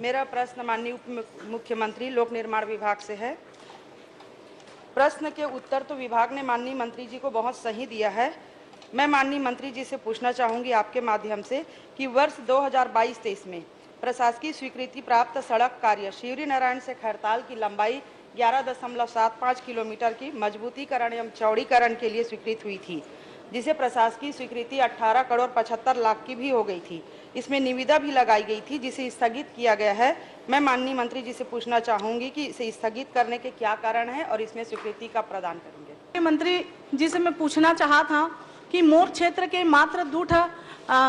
मेरा प्रश्न माननीय उप मुख्यमंत्री लोक निर्माण विभाग से है। प्रश्न के उत्तर तो विभाग ने माननीय मंत्री जी को बहुत सही दिया है। मैं माननीय मंत्री जी से पूछना चाहूंगी आपके माध्यम से कि वर्ष 2022-23 में प्रशासकीय स्वीकृति प्राप्त सड़क कार्य शिवरी नारायण से खैरताल की लंबाई 11.75 किलोमीटर की मजबूतीकरण एवं चौड़ीकरण के लिए स्वीकृत हुई थी, जिसे प्रशासकीय स्वीकृति 18 करोड़ 75 लाख की भी हो गई थी। इसमें निविदा भी लगाई गई थी, जिसे स्थगित किया गया है। मैं माननीय मंत्री जी से पूछना चाहूंगी कि इसे स्थगित करने के क्या कारण है और इसमें स्वीकृति कब प्रदान करेंगे। मंत्री जी से मैं पूछना चाहा था कि मोर क्षेत्र के मात्र 2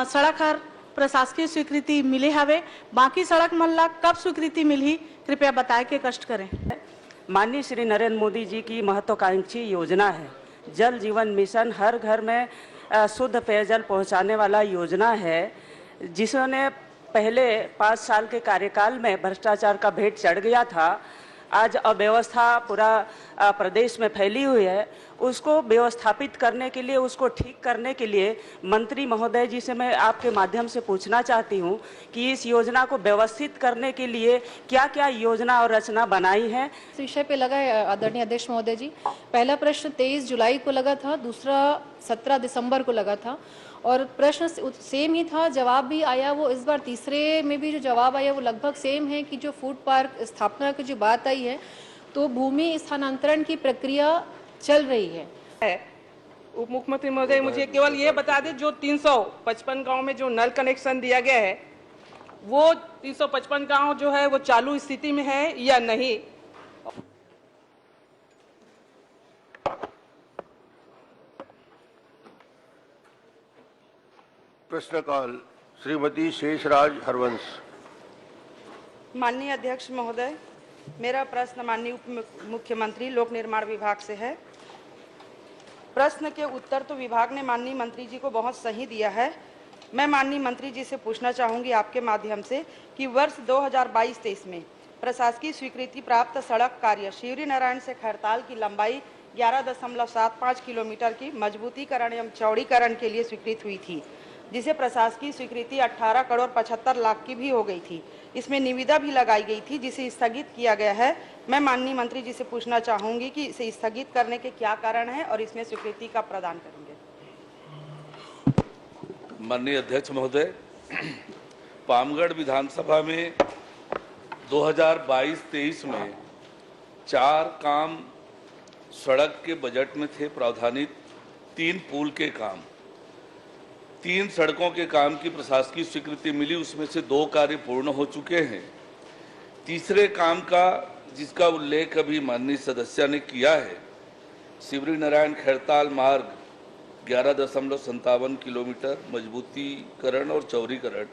सड़क हर प्रशासकीय स्वीकृति मिले हवे, बाकी सड़क मन ला कब स्वीकृति मिली, कृपया बताए के कष्ट करें। माननीय श्री नरेंद्र मोदी जी की महत्वाकांक्षी योजना है जल जीवन मिशन, हर घर में शुद्ध पेयजल पहुंचाने वाला योजना है, जिसने पहले 5 साल के कार्यकाल में भ्रष्टाचार का भेंट चढ़ गया था। आज अव्यवस्था पूरा प्रदेश में फैली हुई है, उसको व्यवस्थापित करने के लिए, उसको ठीक करने के लिए मंत्री महोदय जी से मैं आपके माध्यम से पूछना चाहती हूँ कि इस योजना को व्यवस्थित करने के लिए क्या क्या योजना और रचना बनाई है। इस विषय पे लगा है आदरणीय अध्यक्ष महोदय जी। पहला प्रश्न 23 जुलाई को लगा था, दूसरा 17 दिसंबर को लगा था और प्रश्न सेम ही था, जवाब भी आया वो इस बार तीसरे में भी जो जवाब आया वो लगभग सेम है कि जो फूड पार्क स्थापना की जो बात आई है तो भूमि स्थानांतरण की प्रक्रिया चल रही है। उप मुख्यमंत्री महोदय मुझे केवल ये बता दें, जो 355 गांव में जो नल कनेक्शन दिया गया है वो 355 गांव जो है वो चालू स्थिति में है या नहीं। प्रश्नकाल श्रीमती शेषराज हरवंश। माननीय अध्यक्ष महोदय, मेरा प्रश्न माननीय उप मुख्यमंत्री लोक निर्माण विभाग से है। प्रश्न के उत्तर तो विभाग ने माननीय मंत्री जी को बहुत सही दिया है। मैं माननीय मंत्री जी से पूछना चाहूंगी आपके माध्यम से कि वर्ष 2022-23 में प्रशासकीय स्वीकृति प्राप्त सड़क कार्य शिवरी नारायण से खैरताल की लंबाई 11.75 किलोमीटर की मजबूतीकरण एवं चौड़ीकरण के लिए स्वीकृत हुई थी, जिसे प्रशासकीय स्वीकृति 18 करोड़ 75 लाख की भी हो गई थी। इसमें निविदा भी लगाई गई थी, जिसे स्थगित किया गया है। मैं माननीय मंत्री जी से पूछना चाहूंगी कि इसे स्थगित करने के क्या कारण है और इसमें स्वीकृति कब प्रदान करेंगे। माननीय अध्यक्ष महोदय, पामगढ़ विधानसभा में 2022-23 में 4 काम सड़क के बजट में थे प्रावधानित, 3 पुल के काम, 3 सड़कों के काम की प्रशासकीय स्वीकृति मिली, उसमें से 2 कार्य पूर्ण हो चुके हैं। तीसरे काम का जिसका उल्लेख अभी माननीय सदस्य ने किया है, शिवरी नारायण खैरताल मार्ग 11.57 किलोमीटर मजबूतीकरण और चौड़ीकरण,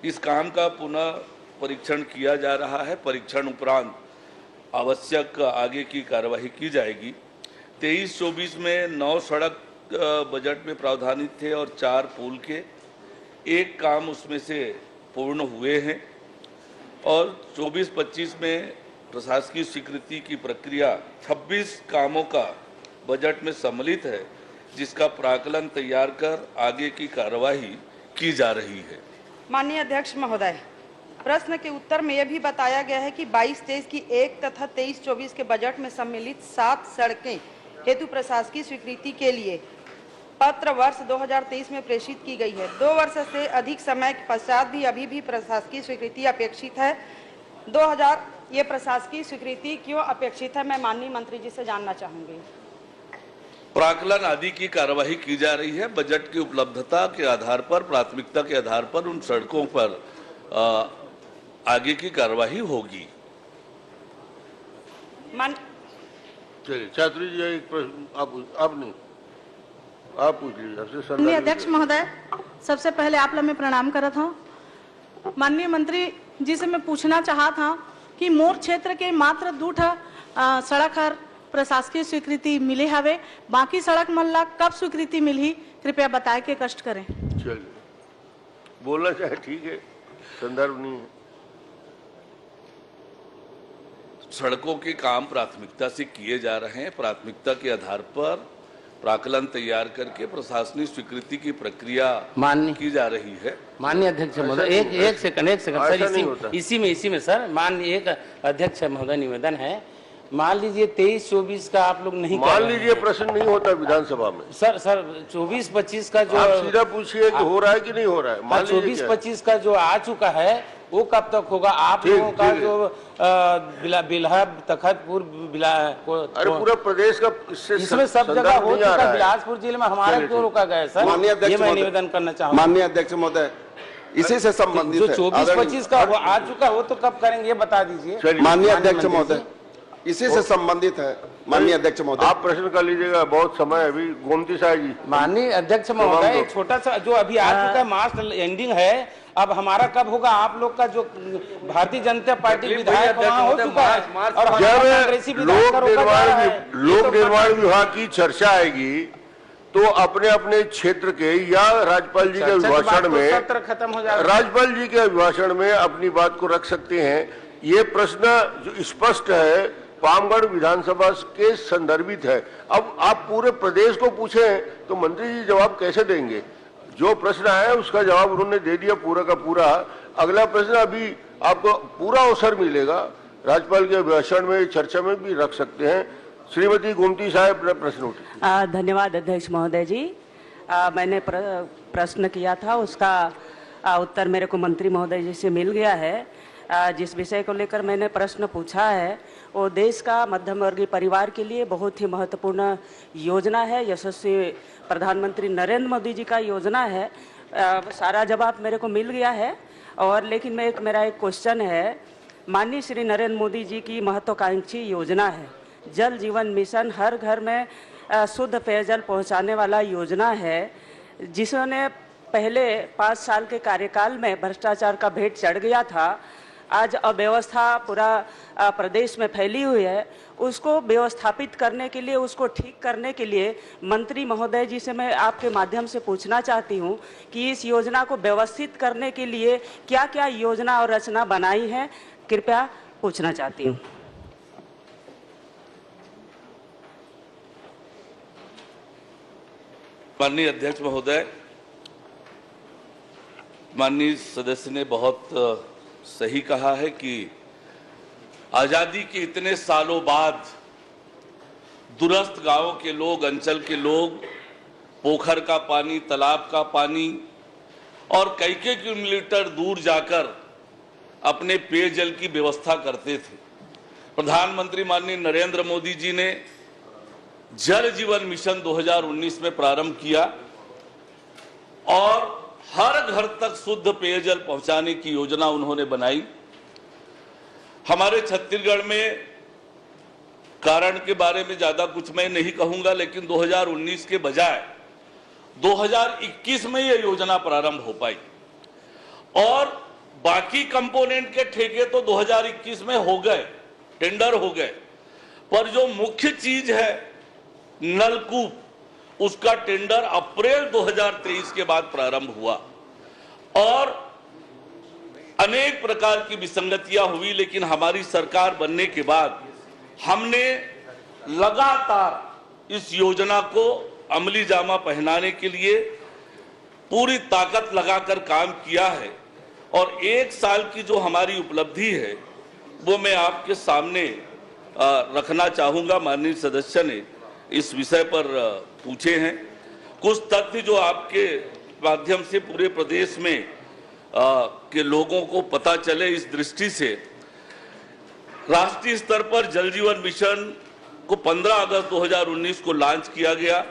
इस काम का पुनः परीक्षण किया जा रहा है। परीक्षण उपरांत आवश्यक आगे की कार्यवाही की जाएगी। 23-24 में 9 सड़क बजट में प्रावधानित थे और 4 पुल के, 1 काम उसमें से पूर्ण हुए हैं और 24-25 में प्रशासकीय स्वीकृति की प्रक्रिया 26 कामों का बजट में सम्मिलित है, जिसका प्राक्कलन तैयार कर आगे की कार्यवाही की जा रही है। माननीय अध्यक्ष महोदय, प्रश्न के उत्तर में यह भी बताया गया है कि 22-23 की 1 तथा 23-24 के बजट में सम्मिलित 7 सड़कें हेतु प्रशासकीय स्वीकृति के लिए पत्र वर्ष 2023 में प्रेषित की गई है। 2 वर्ष से अधिक समय के पश्चात भी अभी भी प्रशासकीय स्वीकृति अपेक्षित है। ये प्रशासकीय स्वीकृति क्यों अपेक्षित है, मैं माननीय मंत्री जी से जानना चाहूंगी। प्राक्कलन आदि की कार्यवाही की जा रही है। बजट की उपलब्धता के आधार पर, प्राथमिकता के आधार पर उन सड़कों पर आगे की कार्यवाही होगी। चलिए छात्री जी, एक प्रश्न आप नहीं, आप पूछ लीजिए। माननीय अध्यक्ष महोदय, सबसे पहले आप लोग मैं प्रणाम करत हूँ। माननीय मंत्री जी से मैं पूछना चाहा था कि मोर क्षेत्र के मात्र 2 सड़क हर प्रशासकीय स्वीकृति मिले हवे, बाकी सड़क मन ला कब स्वीकृति मिली, कृपया बताए के कष्ट करें। चलिए, बोलना चाहे ठीक है, संदर्भ नहीं है। सड़कों के काम प्राथमिकता से किए जा रहे हैं। प्राथमिकता के आधार पर प्राक्कलन तैयार करके प्रशासनिक स्वीकृति की प्रक्रिया माननीय की जा रही है। माननीय अध्यक्ष महोदय, एक सेकंड सर, इसी में सर, माननीय एक अध्यक्ष महोदय निवेदन है, मान लीजिए 23-24 का आप लोग नहीं मान लीजिए प्रश्न नहीं होता विधानसभा में सर 24-25 का जो आप सीधा पूछिए कि हो रहा है कि नहीं हो रहा है। मान लीजिए 24-25 का जो आ चुका है वो कब तक होगा? आप लोगों का जो बिल्हा तखतपुर अरे पूरा प्रदेश का इसमें सब जगह हो चुका, बिलासपुर जिले में हमारा क्यों रोका गया है सर? ये मैं निवेदन करना चाहूँगा। माननीय अध्यक्ष महोदय, इसी से संबंधित जो 24-25 का आ चुका वो तो कब करेंगे ये बता दीजिए। माननीय अध्यक्ष महोदय, इसी से संबंधित है। माननीय अध्यक्ष महोदय, आप प्रश्न कर लीजिएगा, बहुत समय है अभी। गोमती साहब जी। माननीय अध्यक्ष महोदय, एक छोटा सा जो अभी आ चुका है मार्च एंडिंग है, अब हमारा कब होगा? आप लोग का जो भारतीय जनता पार्टी विधायक वहाँ हो चुका है और जब लोक निर्माण विभाग की चर्चा आएगी तो अपने अपने क्षेत्र के या राज्यपाल जी के अभिभाषण में सत्र खत्म हो जाएगा, राज्यपाल जी के अभिभाषण में अपनी बात को रख सकते हैं। ये प्रश्न जो स्पष्ट है पामगढ़ विधानसभा के संदर्भित है। अब आप पूरे प्रदेश को पूछें तो मंत्री जी जवाब कैसे देंगे? जो प्रश्न है उसका जवाब उन्होंने दे दिया पूरा का पूरा। अगला प्रश्न अभी आपको पूरा अवसर मिलेगा, राज्यपाल के अभिभाषण में चर्चा में भी रख सकते हैं। श्रीमती गोमती साहब प्रश्न उठे। धन्यवाद अध्यक्ष महोदय जी। मैंने प्रश्न किया था, उसका उत्तर मेरे को मंत्री महोदय जी से मिल गया है। जिस विषय को लेकर मैंने प्रश्न पूछा है वो देश का मध्यम वर्गीय परिवार के लिए बहुत ही महत्वपूर्ण योजना है, यशस्वी प्रधानमंत्री नरेंद्र मोदी जी का योजना है। सारा जवाब मेरे को मिल गया है। और लेकिन मेरा एक क्वेश्चन है, माननीय श्री नरेंद्र मोदी जी की महत्वाकांक्षी योजना है जल जीवन मिशन, हर घर में शुद्ध पेयजल पहुंचाने वाला योजना है, जिसने पहले 5 साल के कार्यकाल में भ्रष्टाचार का भेंट चढ़ गया था। आज अव्यवस्था पूरा प्रदेश में फैली हुई है, उसको व्यवस्थापित करने के लिए, उसको ठीक करने के लिए मंत्री महोदय जी से मैं आपके माध्यम से पूछना चाहती हूँ कि इस योजना को व्यवस्थित करने के लिए क्या क्या योजना और रचना बनाई है, कृपया पूछना चाहती हूँ। माननीय अध्यक्ष महोदय, माननीय सदस्य ने बहुत सही कहा है कि आजादी के इतने सालों बाद दूरस्थ गांवों के लोग, अंचल के लोग पोखर का पानी, तालाब का पानी और कई किलोमीटर दूर जाकर अपने पेयजल की व्यवस्था करते थे। प्रधानमंत्री माननीय नरेंद्र मोदी जी ने जल जीवन मिशन 2019 में प्रारंभ किया और हर घर तक शुद्ध पेयजल पहुंचाने की योजना उन्होंने बनाई। हमारे छत्तीसगढ़ में कारण के बारे में ज्यादा कुछ मैं नहीं कहूंगा, लेकिन 2019 के बजाय 2021 में यह योजना प्रारंभ हो पाई और बाकी कंपोनेंट के ठेके तो 2021 में हो गए, टेंडर हो गए, पर जो मुख्य चीज है नलकूप, उसका टेंडर अप्रैल 2023 के बाद प्रारंभ हुआ और अनेक प्रकार की विसंगतियां हुई। लेकिन हमारी सरकार बनने के बाद हमने लगातार इस योजना को अमली जामा पहनाने के लिए पूरी ताकत लगाकर काम किया है और 1 साल की जो हमारी उपलब्धि है वो मैं आपके सामने रखना चाहूंगा। माननीय सदस्य ने इस विषय पर पूछे हैं, कुछ तथ्य जो आपके माध्यम से पूरे प्रदेश में के लोगों को पता चले। इस दृष्टि से राष्ट्रीय स्तर पर जल जीवन मिशन को 15 अगस्त 2019 को लॉन्च किया गया।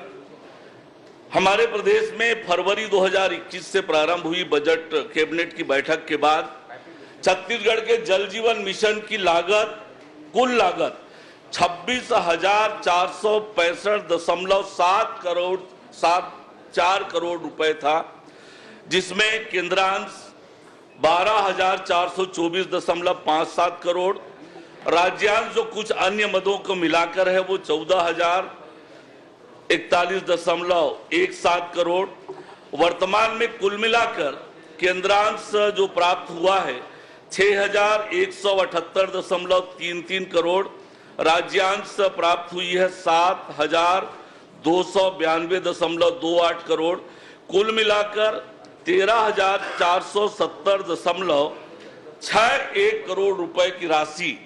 हमारे प्रदेश में फरवरी 2021 से प्रारंभ हुई बजट कैबिनेट की बैठक के बाद छत्तीसगढ़ के जल जीवन मिशन की लागत, कुल लागत 26,465.74 करोड़ रुपए था, जिसमें केंद्रांश 12,424.57 करोड़, राज्यांश जो कुछ अन्य मदों को मिलाकर है वो 14,041.17 करोड़। वर्तमान में कुल मिलाकर केंद्रांश जो प्राप्त हुआ है 6,178.33 करोड़, राज्यांश प्राप्त हुई है 7,2 292.28 करोड़, कुल मिलाकर 13,470.61 करोड़ रुपए की राशि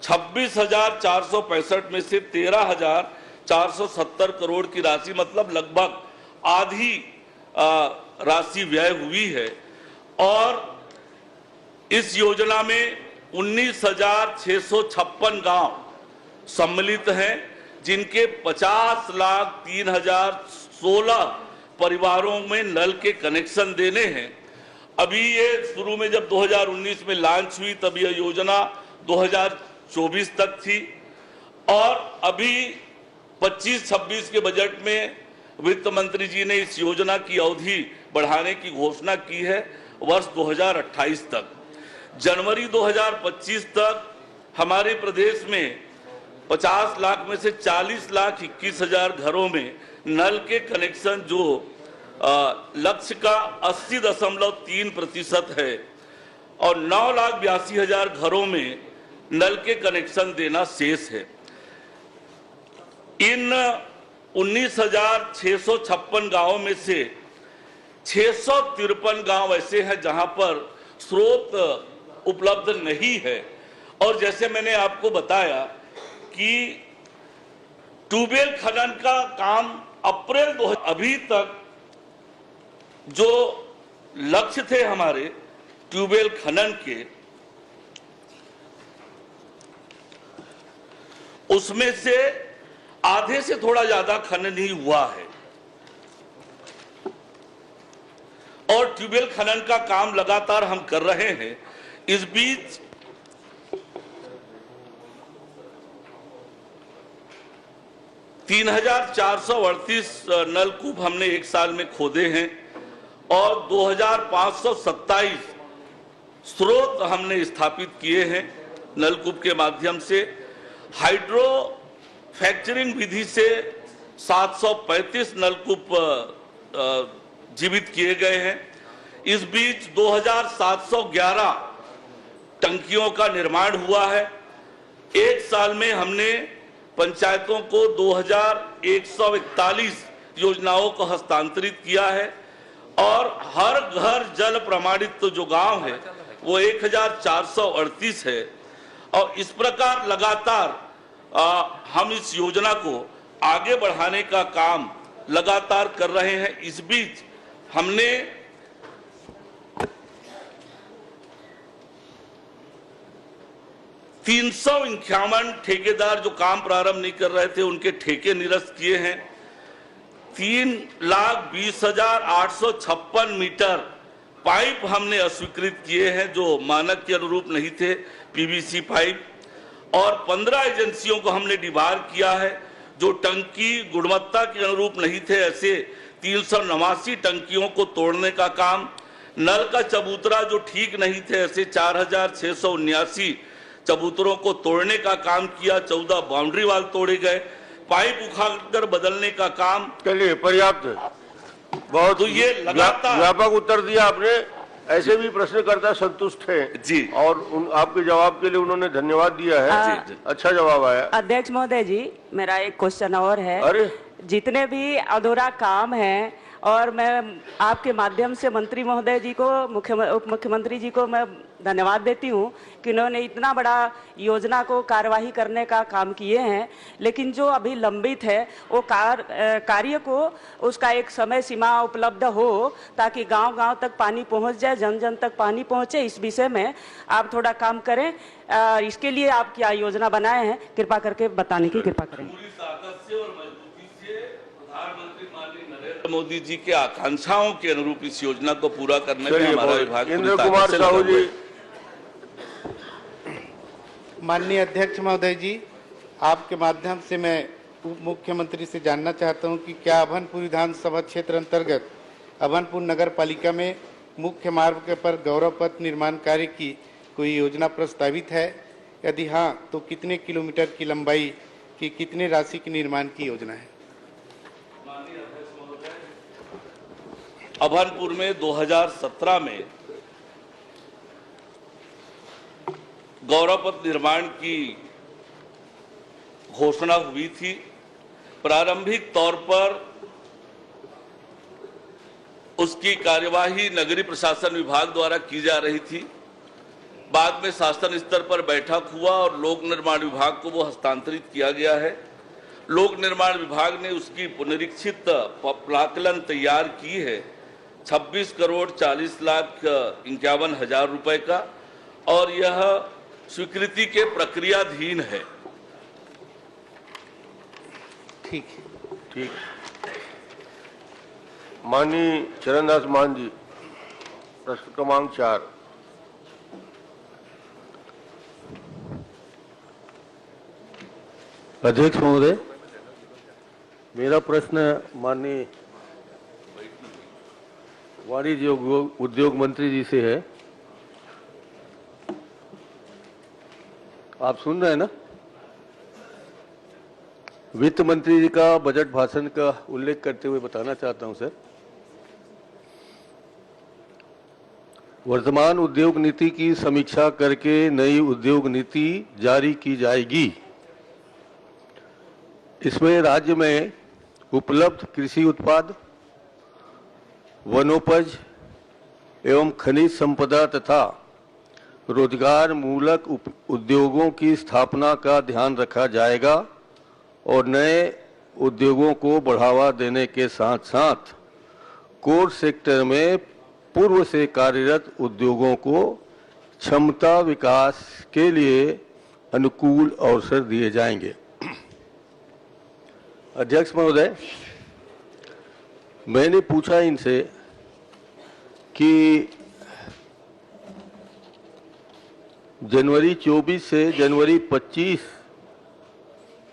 26,465 में से 13,470 करोड़ की राशि, मतलब लगभग आधी राशि व्यय हुई है। और इस योजना में 19,656 गांव सम्मिलित हैं, जिनके 50,03,016 परिवारों में नल के कनेक्शन देने हैं। अभी ये शुरू में जब 2019 में लॉन्च हुई तब यह योजना 2024 तक थी, और अभी 25-26 के बजट में वित्त मंत्री जी ने इस योजना की अवधि बढ़ाने की घोषणा की है वर्ष 2028 तक। जनवरी 2025 तक हमारे प्रदेश में 50 लाख में से 40,21,000 घरों में नल के कनेक्शन, जो लक्ष्य का 80.3% है, और 9,82,000 घरों में नल के कनेक्शन देना शेष है। इन 19,656 गांवों में से 653 गांव ऐसे हैं जहां पर स्रोत उपलब्ध नहीं है। और जैसे मैंने आपको बताया कि ट्यूबवेल खनन का काम अप्रैल 2000 अभी तक जो लक्ष्य थे हमारे ट्यूबवेल खनन के, उसमें से आधे से थोड़ा ज्यादा खनन ही हुआ है, और ट्यूबवेल खनन का काम लगातार हम कर रहे हैं। इस बीच 3,438 नलकूप हमने एक साल में खोदे हैं, और 2,527 स्रोत हमने स्थापित किए हैं नलकूप के माध्यम से। हाइड्रो फैक्चरिंग विधि से 735 नलकूप जीवित किए गए हैं। इस बीच 2,711 टंकियों का निर्माण हुआ है। एक साल में हमने पंचायतों को 2,141 योजनाओं को हस्तांतरित किया है, और हर घर जल प्रमाणित तो जो गांव है वो 1,438 है। और इस प्रकार लगातार हम इस योजना को आगे बढ़ाने का काम लगातार कर रहे हैं। इस बीच हमने 351 ठेकेदार जो काम प्रारंभ नहीं कर रहे थे उनके ठेके निरस्त किए हैं। 3,20,856 मीटर पाइप हमने अस्वीकृत किए हैं जो मानक के अनुरूप नहीं थे, पीवीसी पाइप। और 15 एजेंसियों को हमने डिबार किया है जो टंकी गुणवत्ता के अनुरूप नहीं थे। ऐसे 389 टंकियों को तोड़ने का काम, नल का चबूतरा जो ठीक नहीं थे ऐसे 4,679 चबूतरों को तोड़ने का काम किया। 14 बाउंड्री वाल तोड़े गए, पाइप उखाड़कर बदलने का काम। चलिए पर्याप्त है, बहुत तो ये लगातार व्यापक उत्तर दिया आपने। ऐसे भी प्रश्नकर्ता संतुष्ट हैं जी, और आपके जवाब के लिए उन्होंने धन्यवाद दिया है। जी, अच्छा जवाब आया। अध्यक्ष महोदय जी, मेरा एक क्वेश्चन और है। अरे जितने भी अधूरा काम है, और मैं आपके माध्यम से मंत्री महोदय जी को, उप मुख्यमंत्री जी को मैं धन्यवाद देती हूँ कि उन्होंने इतना बड़ा योजना को कार्यवाही करने का काम किए हैं। लेकिन जो अभी लंबित है वो कार्य को उसका एक समय सीमा उपलब्ध हो ताकि गांव-गांव तक पानी पहुंच जाए, जन-जन तक पानी पहुंचे। इस विषय में आप थोड़ा काम करें। इसके लिए आप क्या योजना बनाए हैं, कृपा करके बताने की कृपा करें। पूरी ताकत से और मजबूती से प्रधानमंत्री माननीय नरेंद्र मोदी जी के आकांक्षाओं के अनुरूप इस योजना को पूरा करने में हमारा विभाग इंद्र कुमार साहू जी। माननीय अध्यक्ष महोदय जी, आपके माध्यम से मैं उप मुख्यमंत्री से जानना चाहता हूं कि क्या अभनपुर विधानसभा क्षेत्र अंतर्गत अभनपुर नगर पालिका में मुख्य मार्ग पर गौरव पथ निर्माण कार्य की कोई योजना प्रस्तावित है? यदि हाँ, तो कितने किलोमीटर की लंबाई की कितने राशि की निर्माण की योजना है? अभनपुर में 2017 में गौरव पथ निर्माण की घोषणा हुई थी। प्रारंभिक तौर पर उसकी कार्यवाही नगरीय प्रशासन विभाग द्वारा की जा रही थी। बाद में शासन स्तर पर बैठक हुआ और लोक निर्माण विभाग को वो हस्तांतरित किया गया है। लोक निर्माण विभाग ने उसकी पुनरीक्षित प्राक्कलन तैयार की है 26,40,51,000 रुपए का, और यह स्वीकृति के प्रक्रियाधीन है। ठीक ठीक। माननीय चरणदास मान जी, प्रश्न क्रमांक 4। अध्यक्ष महोदय, मेरा प्रश्न माननीय वाणिज्य उद्योग मंत्री जी से है। आप सुन रहे हैं ना? वित्त मंत्री जी का बजट भाषण का उल्लेख करते हुए बताना चाहता हूं सर, वर्तमान उद्योग नीति की समीक्षा करके नई उद्योग नीति जारी की जाएगी। इसमें राज्य में उपलब्ध कृषि उत्पाद, वनोपज एवं खनिज संपदा तथा रोजगार मूलक उद्योगों की स्थापना का ध्यान रखा जाएगा और नए उद्योगों को बढ़ावा देने के साथ साथ कोर सेक्टर में पूर्व से कार्यरत उद्योगों को क्षमता विकास के लिए अनुकूल अवसर दिए जाएंगे। अध्यक्ष महोदय, मैंने पूछा इनसे कि जनवरी 24 से जनवरी 25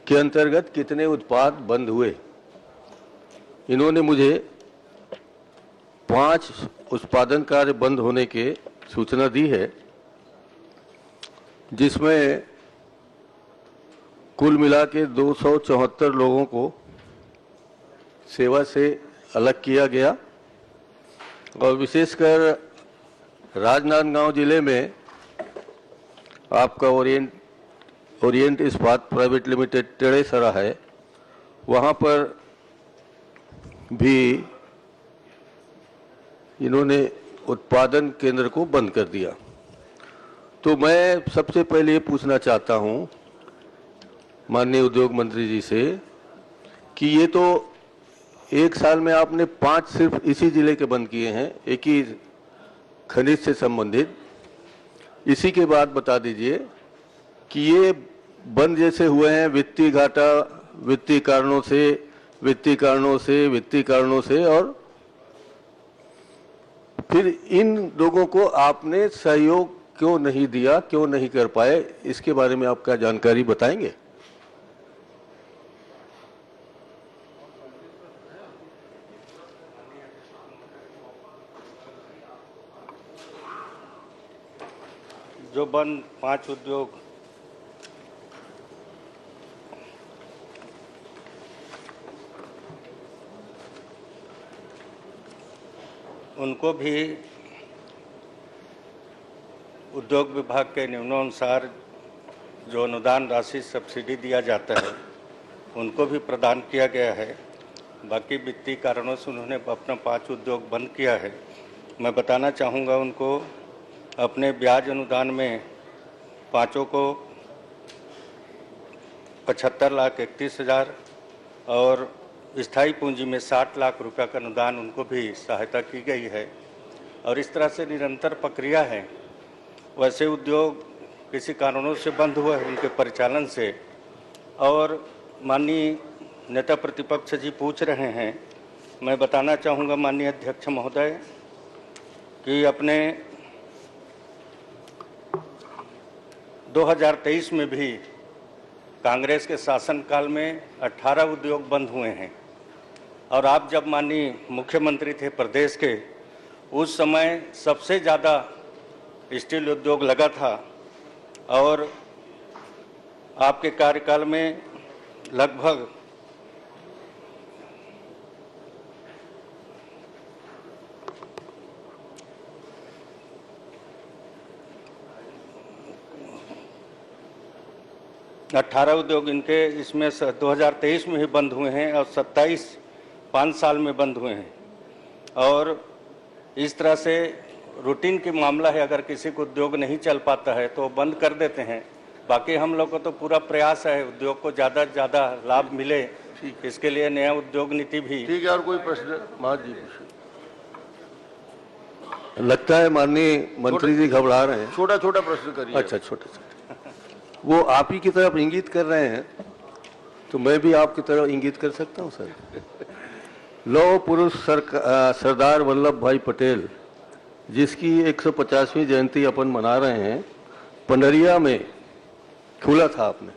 के अंतर्गत कितने उत्पाद बंद हुए। इन्होंने मुझे 5 उत्पादन कार्य बंद होने के सूचना दी है, जिसमें कुल मिला के 274 लोगों को सेवा से अलग किया गया और विशेषकर राजनांदगांव जिले में आपका ओरिएंट इस्पात प्राइवेट लिमिटेड टेढ़ेसरा है, वहाँ पर भी इन्होंने उत्पादन केंद्र को बंद कर दिया। तो मैं सबसे पहले ये पूछना चाहता हूँ माननीय उद्योग मंत्री जी से कि ये तो एक साल में आपने 5 सिर्फ इसी जिले के बंद किए हैं, एक ही खनिज से संबंधित। इसी के बाद बता दीजिए कि ये बंद जैसे हुए हैं वित्तीय घाटा, वित्तीय कारणों से, और फिर इन लोगों को आपने सहयोग क्यों नहीं दिया, क्यों नहीं कर पाए, इसके बारे में आप क्या जानकारी बताएंगे। जो बंद 5 उद्योग उनको भी उद्योग विभाग के नियमानुसार जो अनुदान राशि सब्सिडी दिया जाता है उनको भी प्रदान किया गया है। बाकी वित्तीय कारणों से उन्होंने अपना 5 उद्योग बंद किया है। मैं बताना चाहूँगा उनको अपने ब्याज अनुदान में 5 को 75,31,000 और स्थायी पूंजी में 60 लाख रुपए का अनुदान उनको भी सहायता की गई है। और इस तरह से निरंतर प्रक्रिया है। वैसे उद्योग किसी कारणों से बंद हुए हैं उनके परिचालन से। और माननीय नेता प्रतिपक्ष जी पूछ रहे हैं, मैं बताना चाहूँगा माननीय अध्यक्ष महोदय कि अपने 2023 में भी कांग्रेस के शासनकाल में 18 उद्योग बंद हुए हैं। और आप जब माननीय मुख्यमंत्री थे प्रदेश के, उस समय सबसे ज़्यादा स्टील उद्योग लगा था और आपके कार्यकाल में लगभग 18 उद्योग इनके इसमें 2023 में ही बंद हुए हैं और 27 5 साल में बंद हुए हैं। और इस तरह से रूटीन की मामला है, अगर किसी को उद्योग नहीं चल पाता है तो बंद कर देते हैं। बाकी हम लोग को तो पूरा प्रयास है उद्योग को ज़्यादा से ज़्यादा लाभ मिले, इसके लिए नया उद्योग नीति भी। ठीक है, और कोई प्रश्न? महाजी लगता है माननीय मंत्री जी घबरा रहे हैं। छोटा छोटा प्रश्न करिए। अच्छा, छोटा छोटा। वो आप ही की तरफ इंगित कर रहे हैं तो मैं भी आपकी तरफ इंगित कर सकता हूं सर। लौह पुरुष सरदार वल्लभ भाई पटेल, जिसकी 150वीं जयंती अपन मना रहे हैं, पंडरिया में खोला था आपने,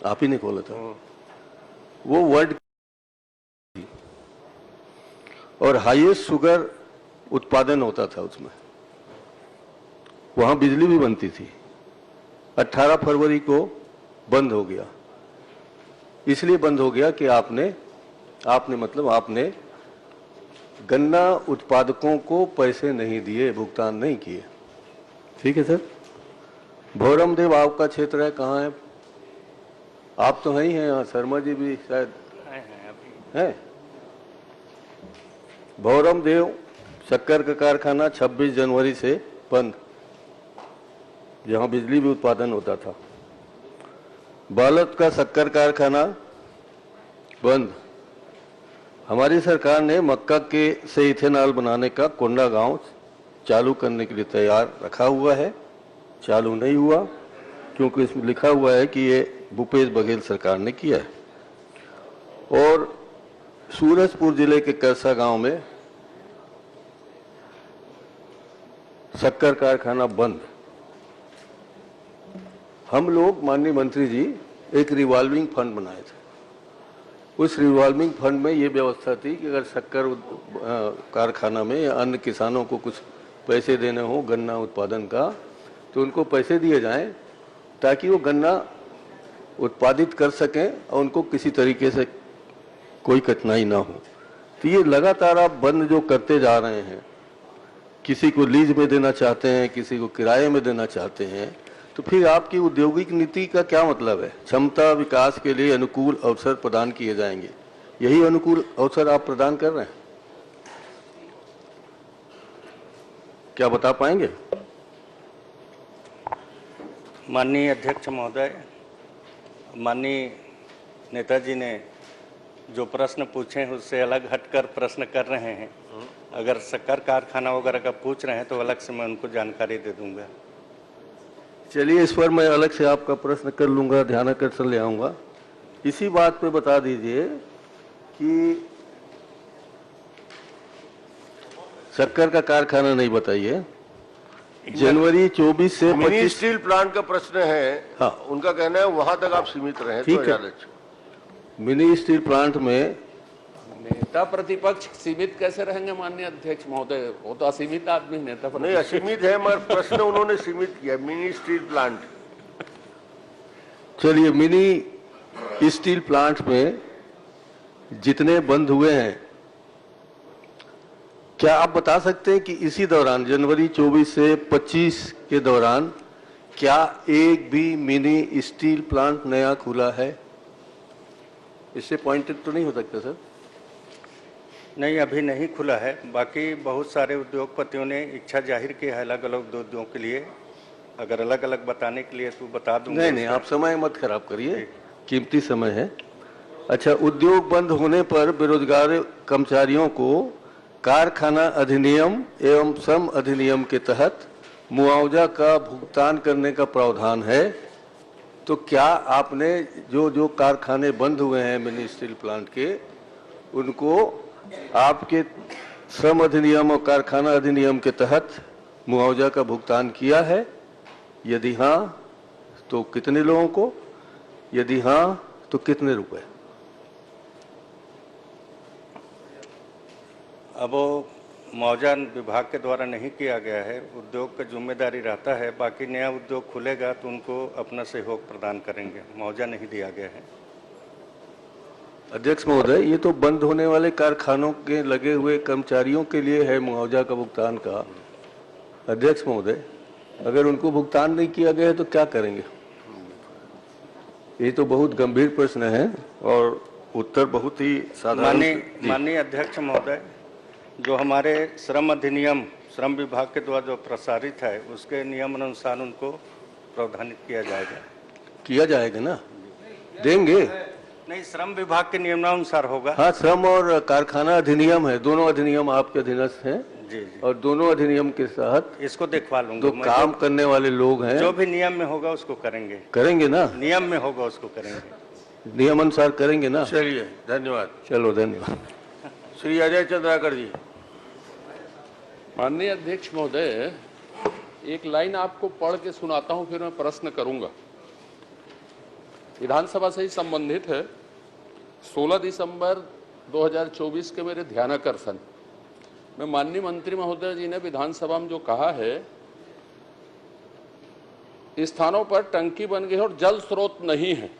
आप ही ने खोला था। वो वर्ल्ड और हाईएस्ट शुगर उत्पादन होता था उसमें, वहां बिजली भी बनती थी। 18 फरवरी को बंद हो गया। इसलिए बंद हो गया कि आपने गन्ना उत्पादकों को पैसे नहीं दिए, भुगतान नहीं किए। ठीक है सर। भौरम देव आपका क्षेत्र है, कहाँ है? आप तो हैं ही हैं यहाँ, शर्मा जी भी शायद हैं। भौरम देव शक्कर का कारखाना 26 जनवरी से बंद, जहां बिजली भी उत्पादन होता था। बालत का शक्कर कारखाना बंद। हमारी सरकार ने मक्का के से इथेनॉल बनाने का कोंडा गांव चालू करने के लिए तैयार रखा हुआ है, चालू नहीं हुआ क्योंकि इसमें लिखा हुआ है कि ये भूपेश बघेल सरकार ने किया है। और सूरजपुर जिले के करसा गांव में शक्कर कारखाना बंद। हम लोग माननीय मंत्री जी एक रिवॉल्विंग फंड बनाए थे। उस रिवॉल्विंग फंड में ये व्यवस्था थी कि अगर शक्कर कारखाना में या अन्य किसानों को कुछ पैसे देने हो गन्ना उत्पादन का, तो उनको पैसे दिए जाएं ताकि वो गन्ना उत्पादित कर सकें और उनको किसी तरीके से कोई कठिनाई ना हो। तो ये लगातार आप बंद जो करते जा रहे हैं, किसी को लीज में देना चाहते हैं, किसी को किराए में देना चाहते हैं, तो फिर आपकी औद्योगिक नीति का क्या मतलब है? क्षमता विकास के लिए अनुकूल अवसर प्रदान किए जाएंगे, यही अनुकूल अवसर आप प्रदान कर रहे हैं? क्या बता पाएंगे? माननीय अध्यक्ष महोदय, माननीय नेताजी ने जो प्रश्न पूछे हैं उससे अलग हटकर प्रश्न कर रहे हैं। अगर शक्कर कारखाना वगैरह का पूछ रहे हैं तो अलग से मैं उनको जानकारी दे दूंगा। चलिए, इस पर मैं अलग से आपका प्रश्न कर लूंगा, ध्यानाकर्षण ले आऊंगा। इसी बात पे बता दीजिए कि शक्कर का कारखाना नहीं बताइए, जनवरी 24 से मिनी स्टील प्लांट का प्रश्न है। हाँ, उनका कहना है वहां तक आप सीमित रहे। ठीक है। मिनी स्टील प्लांट में नेता प्रतिपक्ष सीमित कैसे रहेंगे माननीय अध्यक्ष महोदय? वो तो असीमित आदमी नेता प्रतिपक्ष नहीं, असीमित है, मगर प्रश्न उन्होंने सीमित किया। Mini steel plant. चलिए, मिनी स्टील प्लांट में जितने बंद हुए हैं, क्या आप बता सकते हैं कि इसी दौरान जनवरी 24 से 25 के दौरान क्या एक भी मिनी स्टील प्लांट नया खुला है? इससे पॉइंटेड तो नहीं हो सकता सर? नहीं, अभी नहीं खुला है। बाकी बहुत सारे उद्योगपतियों ने इच्छा जाहिर की है अलग अलग उद्योगों के लिए। अगर अलग अलग बताने के लिए तो बता दूंगा। नहीं, आप समय मत खराब करिए, कीमती समय है। अच्छा, उद्योग बंद होने पर बेरोजगार कर्मचारियों को कारखाना अधिनियम एवं श्रम अधिनियम के तहत मुआवजा का भुगतान करने का प्रावधान है। तो क्या आपने जो कारखाने बंद हुए हैं मिनी स्टील प्लांट के, उनको आपके श्रम अधिनियम और कारखाना अधिनियम के तहत मुआवजा का भुगतान किया है? यदि हाँ तो कितने लोगों को? यदि हाँ तो कितने रुपए? अब वो मुआवजा विभाग के द्वारा नहीं किया गया है, उद्योग का जिम्मेदारी रहता है। बाकी नया उद्योग खुलेगा तो उनको अपना सहयोग प्रदान करेंगे। मुआवजा नहीं दिया गया है। अध्यक्ष महोदय, ये तो बंद होने वाले कारखानों के लगे हुए कर्मचारियों के लिए है मुआवजा का भुगतान का। अध्यक्ष महोदय, अगर उनको भुगतान नहीं किया गया है तो क्या करेंगे? ये तो बहुत गंभीर प्रश्न है और उत्तर बहुत ही साधारण। माननीय अध्यक्ष महोदय, जो हमारे श्रम अधिनियम श्रम विभाग के द्वारा जो प्रसारित है उसके नियम अनुसार उनको प्रावधानित किया जाएगा ना, देंगे? नहीं, श्रम विभाग के नियमानुसार होगा। हाँ, श्रम और कारखाना अधिनियम है, दोनों अधिनियम आपके अधीनस्थ हैं। जी। और दोनों अधिनियम के तहत इसको देखवा लूंगा। जो काम करने वाले लोग हैं, जो भी नियम में होगा उसको करेंगे ना, नियम में होगा उसको करेंगे, नियम अनुसार करेंगे ना। चलिए, धन्यवाद। चलो, धन्यवाद। श्री अजय चंद्राकर जी। माननीय अध्यक्ष महोदय, एक लाइन आपको पढ़ के सुनाता हूं, फिर मैं प्रश्न करूंगा। विधानसभा से ही संबंधित है। 16 दिसंबर 2024 के मेरे ध्यानाकर्षण में माननीय मंत्री महोदय जी ने विधानसभा में जो कहा है, स्थानों पर टंकी बन गई और जल स्रोत नहीं है,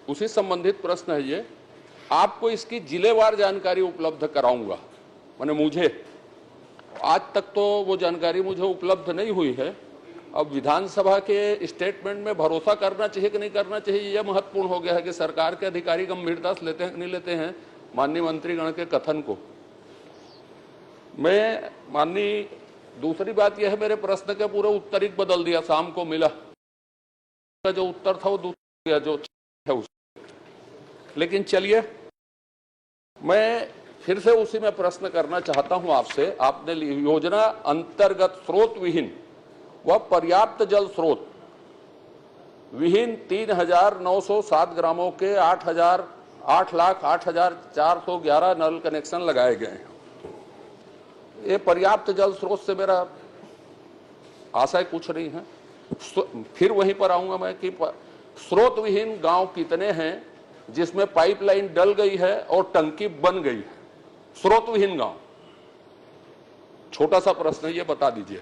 उसी संबंधित प्रश्न है ये। आपको इसकी जिलेवार जानकारी उपलब्ध कराऊंगा। माने मुझे आज तक तो वो जानकारी मुझे उपलब्ध नहीं हुई है। अब विधानसभा के स्टेटमेंट में भरोसा करना चाहिए कि नहीं करना चाहिए, यह महत्वपूर्ण हो गया है कि सरकार के अधिकारी गंभीरता से लेते हैं कि नहीं लेते हैं माननीय मंत्रीगण के कथन को। मैं माननीय दूसरी बात यह है, मेरे प्रश्न के पूरे उत्तर ही बदल दिया, शाम को मिला जो उत्तर था वो दूसरा जो है उस। लेकिन चलिए, मैं फिर से उसी में प्रश्न करना चाहता हूं आपसे। आपने योजना अंतर्गत स्रोत विहीन व पर्याप्त जल स्रोत विहीन 3,907 ग्रामों के 8,08,411 नल कनेक्शन लगाए गए हैं। ये पर्याप्त जल स्रोत से मेरा आशय कुछ नहीं है। फिर वहीं पर आऊंगा मैं कि स्रोत विहीन गांव कितने हैं जिसमें पाइपलाइन डल गई है और टंकी बन गई है? स्रोत विहीन गांव, छोटा सा प्रश्न है, ये बता दीजिए।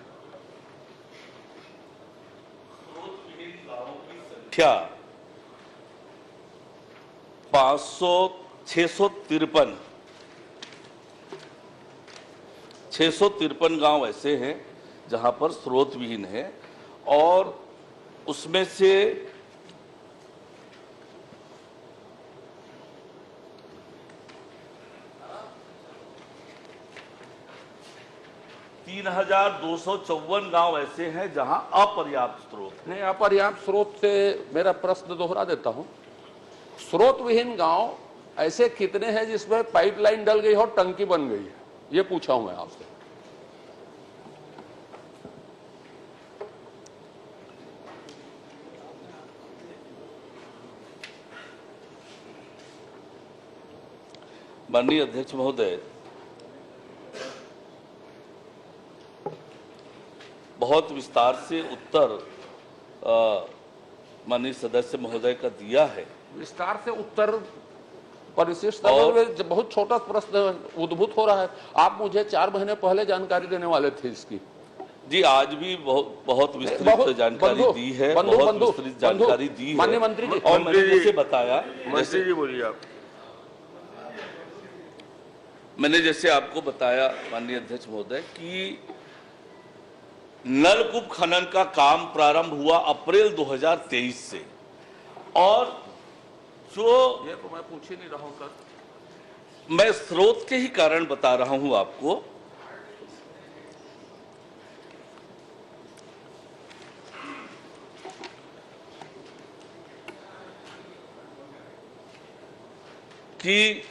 स्रोत विहीन गांवों की संख्या 653 गांव ऐसे हैं जहां पर स्रोत विहीन है और उसमें से 3,254 गांव ऐसे हैं जहां अपर्याप्त स्रोत। नहीं, अपर्याप्त स्रोत से मेरा प्रश्न दोहरा देता हूं। स्रोत विहीन गांव ऐसे कितने हैं जिसमें पाइपलाइन डल गई और टंकी बन गई है, ये पूछा हूं मैं आपसे। माननीय अध्यक्ष महोदय, बहुत विस्तार से उत्तर माननीय सदस्य महोदय का दिया है। विस्तार से उत्तर परिशिष्ट में बहुत छोटा प्रश्न उद्भूत हो रहा है। आप मुझे 4 महीने पहले जानकारी देने वाले थे इसकी। जी, आज भी बहुत विस्तृत जानकारी दी है, बहुत विस्तृत जानकारी दी है माननीय मंत्री जी। और मैंने जैसे बताया, मंत्री जी बोलिए आप। मैंने जैसे आपको बताया माननीय अध्यक्ष महोदय कि नलकूप खनन का काम प्रारंभ हुआ अप्रैल 2023 से और जो ये तो मैं पूछ ही नहीं रहा हूं सर, मैं स्रोत के ही कारण बता रहा हूं आपको। कि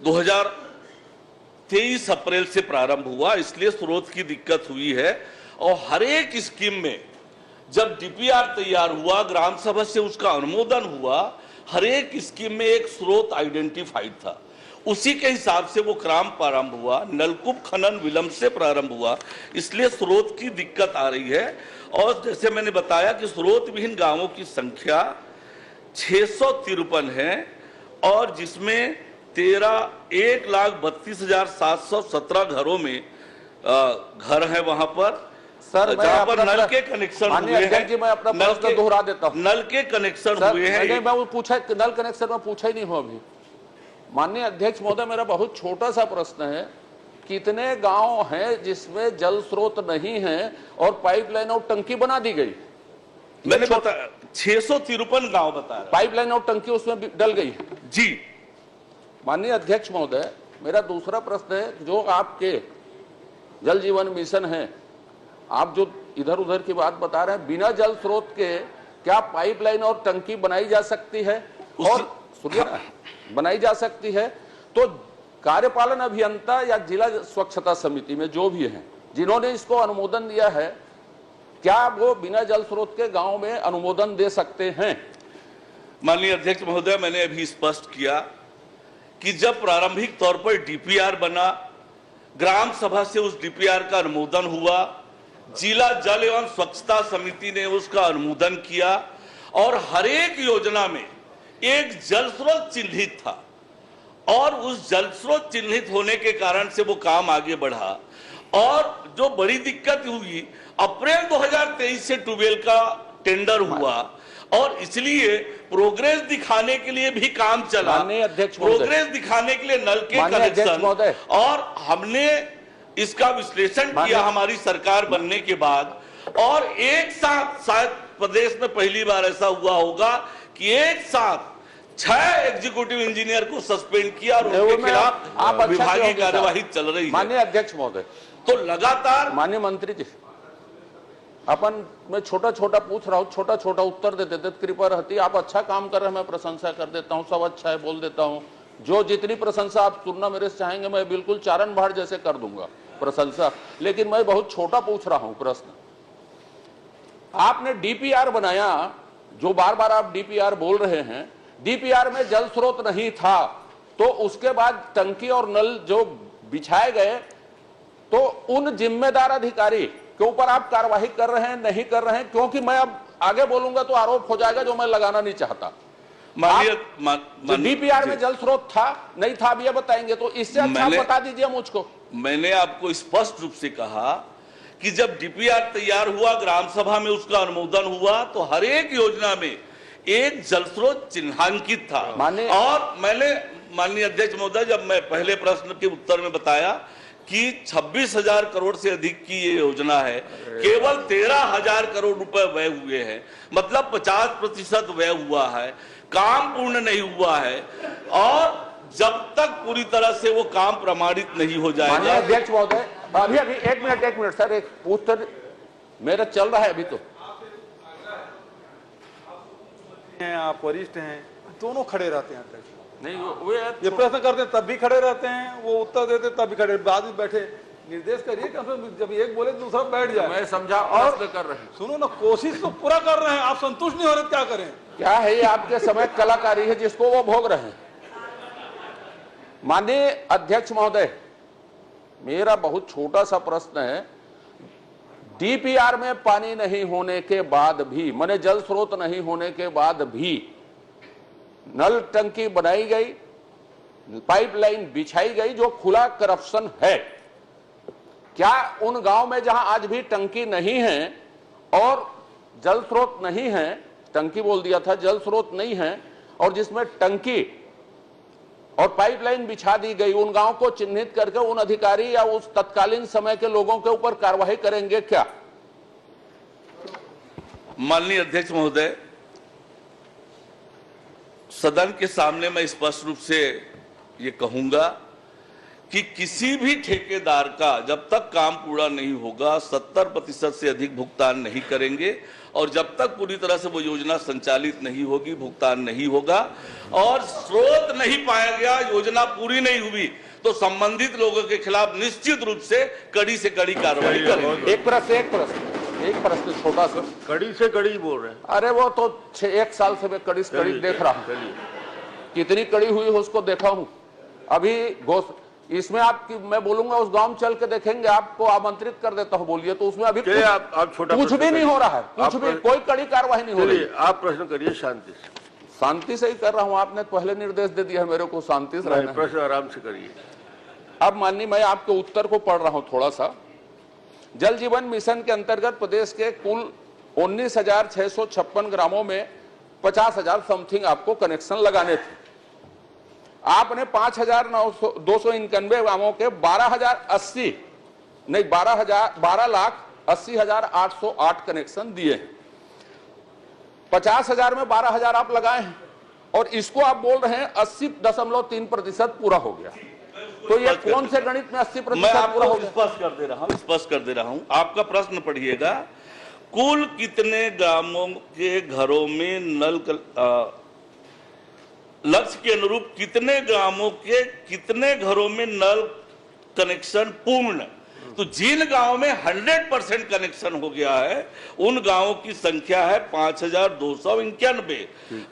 2023 अप्रैल से प्रारंभ हुआ, इसलिए स्रोत की दिक्कत हुई है। और हर एक स्कीम में जब डीपीआर तैयार हुआ, ग्राम सभा से उसका अनुमोदन हुआ, हर एक स्कीम में एक स्रोत आइडेंटिफाइड था, उसी के हिसाब से वो काम प्रारंभ हुआ। नलकूप खनन विलंब से प्रारंभ हुआ, इसलिए स्रोत की दिक्कत आ रही है। और जैसे मैंने बताया कि स्रोत विहीन गांवों की संख्या 653 है और जिसमें 1,32,717 घरों में घर है वहां पर सर, जहां पर नल के कनेक्शन हुए हैं। जी, मैं अपना प्रश्न दोहरा देता हूं। नल के कनेक्शन हुए हैं। मैं वो पूछा, नल कनेक्शन में पूछा ही नहीं हूं अभी। माननीय अध्यक्ष महोदय, मेरा बहुत छोटा सा प्रश्न है, कितने गांव हैं जिसमें जल स्रोत नहीं है और पाइपलाइन और टंकी बना दी गई? मैंने बताया 653 गांव बता रहा पाइपलाइन और टंकी उसमें भी डल गई है। जी। माननीय अध्यक्ष महोदय, मेरा दूसरा प्रश्न है, जो आपके जल जीवन मिशन है, आप जो इधर उधर की बात बता रहे हैं, बिना जल स्रोत के क्या पाइपलाइन और टंकी बनाई जा सकती है? और सुनिए ना, बनाई जा सकती है तो कार्यपालन अभियंता या जिला स्वच्छता समिति में जो भी हैं जिन्होंने इसको अनुमोदन दिया है, क्या वो बिना जल स्रोत के गांव में अनुमोदन दे सकते हैं? माननीय अध्यक्ष महोदय, मैंने अभी स्पष्ट किया कि जब प्रारंभिक तौर पर डीपीआर बना, ग्राम सभा से उस डीपीआर का अनुमोदन हुआ, जिला जल एवं स्वच्छता समिति ने उसका अनुमोदन किया और हर एक योजना में एक जल स्रोत चिन्हित था और उस जल स्रोत चिन्हित होने के कारण से वो काम आगे बढ़ा। और जो बड़ी दिक्कत हुई, अप्रैल 2023 से ट्यूबवेल का टेंडर हुआ और इसलिए प्रोग्रेस दिखाने के लिए भी काम चला। अध्यक्ष प्रोग्रेस दिखाने के लिए नल के कनेक्शन, और हमने इसका विश्लेषण किया हमारी सरकार बनने के बाद, और एक साथ शायद प्रदेश में पहली बार ऐसा हुआ होगा कि एक साथ 6 एग्जीक्यूटिव इंजीनियर को सस्पेंड किया और उनके खिलाफ विभागीय कार्यवाही चल रही है। माननीय अध्यक्ष महोदय, तो लगातार माननीय मंत्री जी, अपन मैं छोटा छोटा पूछ रहा हूँ, छोटा छोटा उत्तर दे देते कृपया रहती। आप अच्छा काम कर रहे हैं, मैं प्रशंसा कर देता हूँ, सब अच्छा है बोल देता हूँ। जो जितनी प्रशंसा आप सुनना मेरे से चाहेंगे, मैं बिल्कुल चारण भाड़ जैसे कर दूंगा प्रशंसा, लेकिन मैं बहुत छोटा पूछ रहा हूं प्रश्न। आपने डीपीआर बनाया, जो बार बार आप डीपीआर बोल रहे हैं, डीपीआर में जल स्रोत नहीं था, तो उसके बाद टंकी और नल जो बिछाए गए, तो उन जिम्मेदार अधिकारी के ऊपर आप कार्रवाई कर रहे हैं, नहीं कर रहे हैं? क्योंकि मैं अब आगे बोलूंगा तो आरोप हो जाएगा जो मैं लगाना नहीं चाहता। डीपीआर में जल स्रोत था नहीं था, अब ये बताएंगे तो इससे अच्छा बता दीजिए मुझको। मैंने आपको स्पष्ट रूप से कहा कि जब डीपीआर तैयार हुआ, ग्राम सभा में उसका अनुमोदन हुआ, तो हर एक योजना में एक जल स्रोत चिन्हांकित था। और मैंने माननीय अध्यक्ष महोदय, जब मैं पहले प्रश्न के उत्तर में बताया कि 26,000 करोड़ से अधिक की ये योजना है, केवल 13,000 करोड़ रुपए व्यय हुए हैं, मतलब 50% व्यय हुआ है, काम पूर्ण नहीं हुआ है, और जब तक पूरी तरह से वो काम प्रमाणित नहीं हो जाएगा। अध्यक्ष महोदय, अभी एक मिनट सर, एक उत्तर मेरा चल रहा है अभी। तो आप वरिष्ठ हैं, दोनों खड़े रहते हैं अध्यक्ष। नहीं, वे ये प्रश्न करते हैं तब भी खड़े रहते हैं, वो उत्तर देते तब भी खड़े, बाद में बैठे। निर्देश करिए कि जब एक बोले दूसरा बैठ जाए। मैं समझा, और कर रहे हैं। सुनो ना, कोशिश तो पूरा कर रहे हैं, आप संतुष्ट नहीं हो रहे, क्या करें? क्या है ये आपके समय कलाकारी है जिसको वो भोग रहे हैं। माननीय अध्यक्ष महोदय, मेरा बहुत छोटा सा प्रश्न है, डीपीआर में पानी नहीं होने के बाद भी, माने जल स्रोत नहीं होने के बाद भी नल टंकी बनाई गई, पाइपलाइन बिछाई गई, जो खुला करप्शन है, क्या उन गांव में जहां आज भी टंकी नहीं है और जल स्रोत नहीं है, टंकी बोल दिया था, जल स्रोत नहीं है, और जिसमें टंकी और पाइपलाइन बिछा दी गई, उन गांव को चिन्हित करके उन अधिकारी या उस तत्कालीन समय के लोगों के ऊपर कार्रवाई करेंगे क्या? माननीय अध्यक्ष महोदय, सदन के सामने मैं स्पष्ट रूप से ये कहूंगा कि किसी भी ठेकेदार का जब तक काम पूरा नहीं होगा 70% से अधिक भुगतान नहीं करेंगे, और जब तक पूरी तरह से वो योजना संचालित नहीं होगी भुगतान नहीं होगा, और स्रोत नहीं पाया गया, योजना पूरी नहीं हुई, तो संबंधित लोगों के खिलाफ निश्चित रूप से कड़ी कार्रवाई करेंगे। एक प्रश्न छोटा सा। कड़ी से कड़ी बोल रहे हैं। अरे वो तो 1 साल से मैं कड़ी देख रहा हूँ, कितनी कड़ी हुई है उसको देखा हूँ। अभी इसमें आपकी मैं बोलूंगा, उस गांव चल के देखेंगे, आपको आमंत्रित कर देता हूँ, बोलिए। तो उसमें अभी आप छोटा कुछ भी नहीं हो रहा है, कुछ भी, कोई कड़ी कार्रवाई नहीं हो रही। आप प्रश्न करिए शांति से ही कर रहा हूँ। आपने पहले निर्देश दे दिया मेरे को शांति से रहना। प्रश्न आराम से करिए। अब माननीय, मैं आपके उत्तर को पढ़ रहा हूँ थोड़ा सा। जल जीवन मिशन के अंतर्गत प्रदेश के कुल 19,656 ग्रामों में 50,000 समथिंग आपको कनेक्शन लगाने थे। आपने 5,291 ग्रामों के 12,80,000 12,80,808 कनेक्शन दिए हैं। 50,000 में 12,000 आप लगाए हैं और इसको आप बोल रहे हैं 80.3% पूरा हो गया। तो ये कौन से गणित में 80% पूरा हो गया? स्पष्ट कर दे रहा हूं। आपका प्रश्न पढ़िएगा, कुल कितने ग्रामों के घरों में लक्ष्य के अनुरूप कितने ग्रामों के कितने घरों में नल कनेक्शन पूर्ण, तो जिन गांवों में 100% कनेक्शन हो गया है उन गांवों की संख्या है 5,291।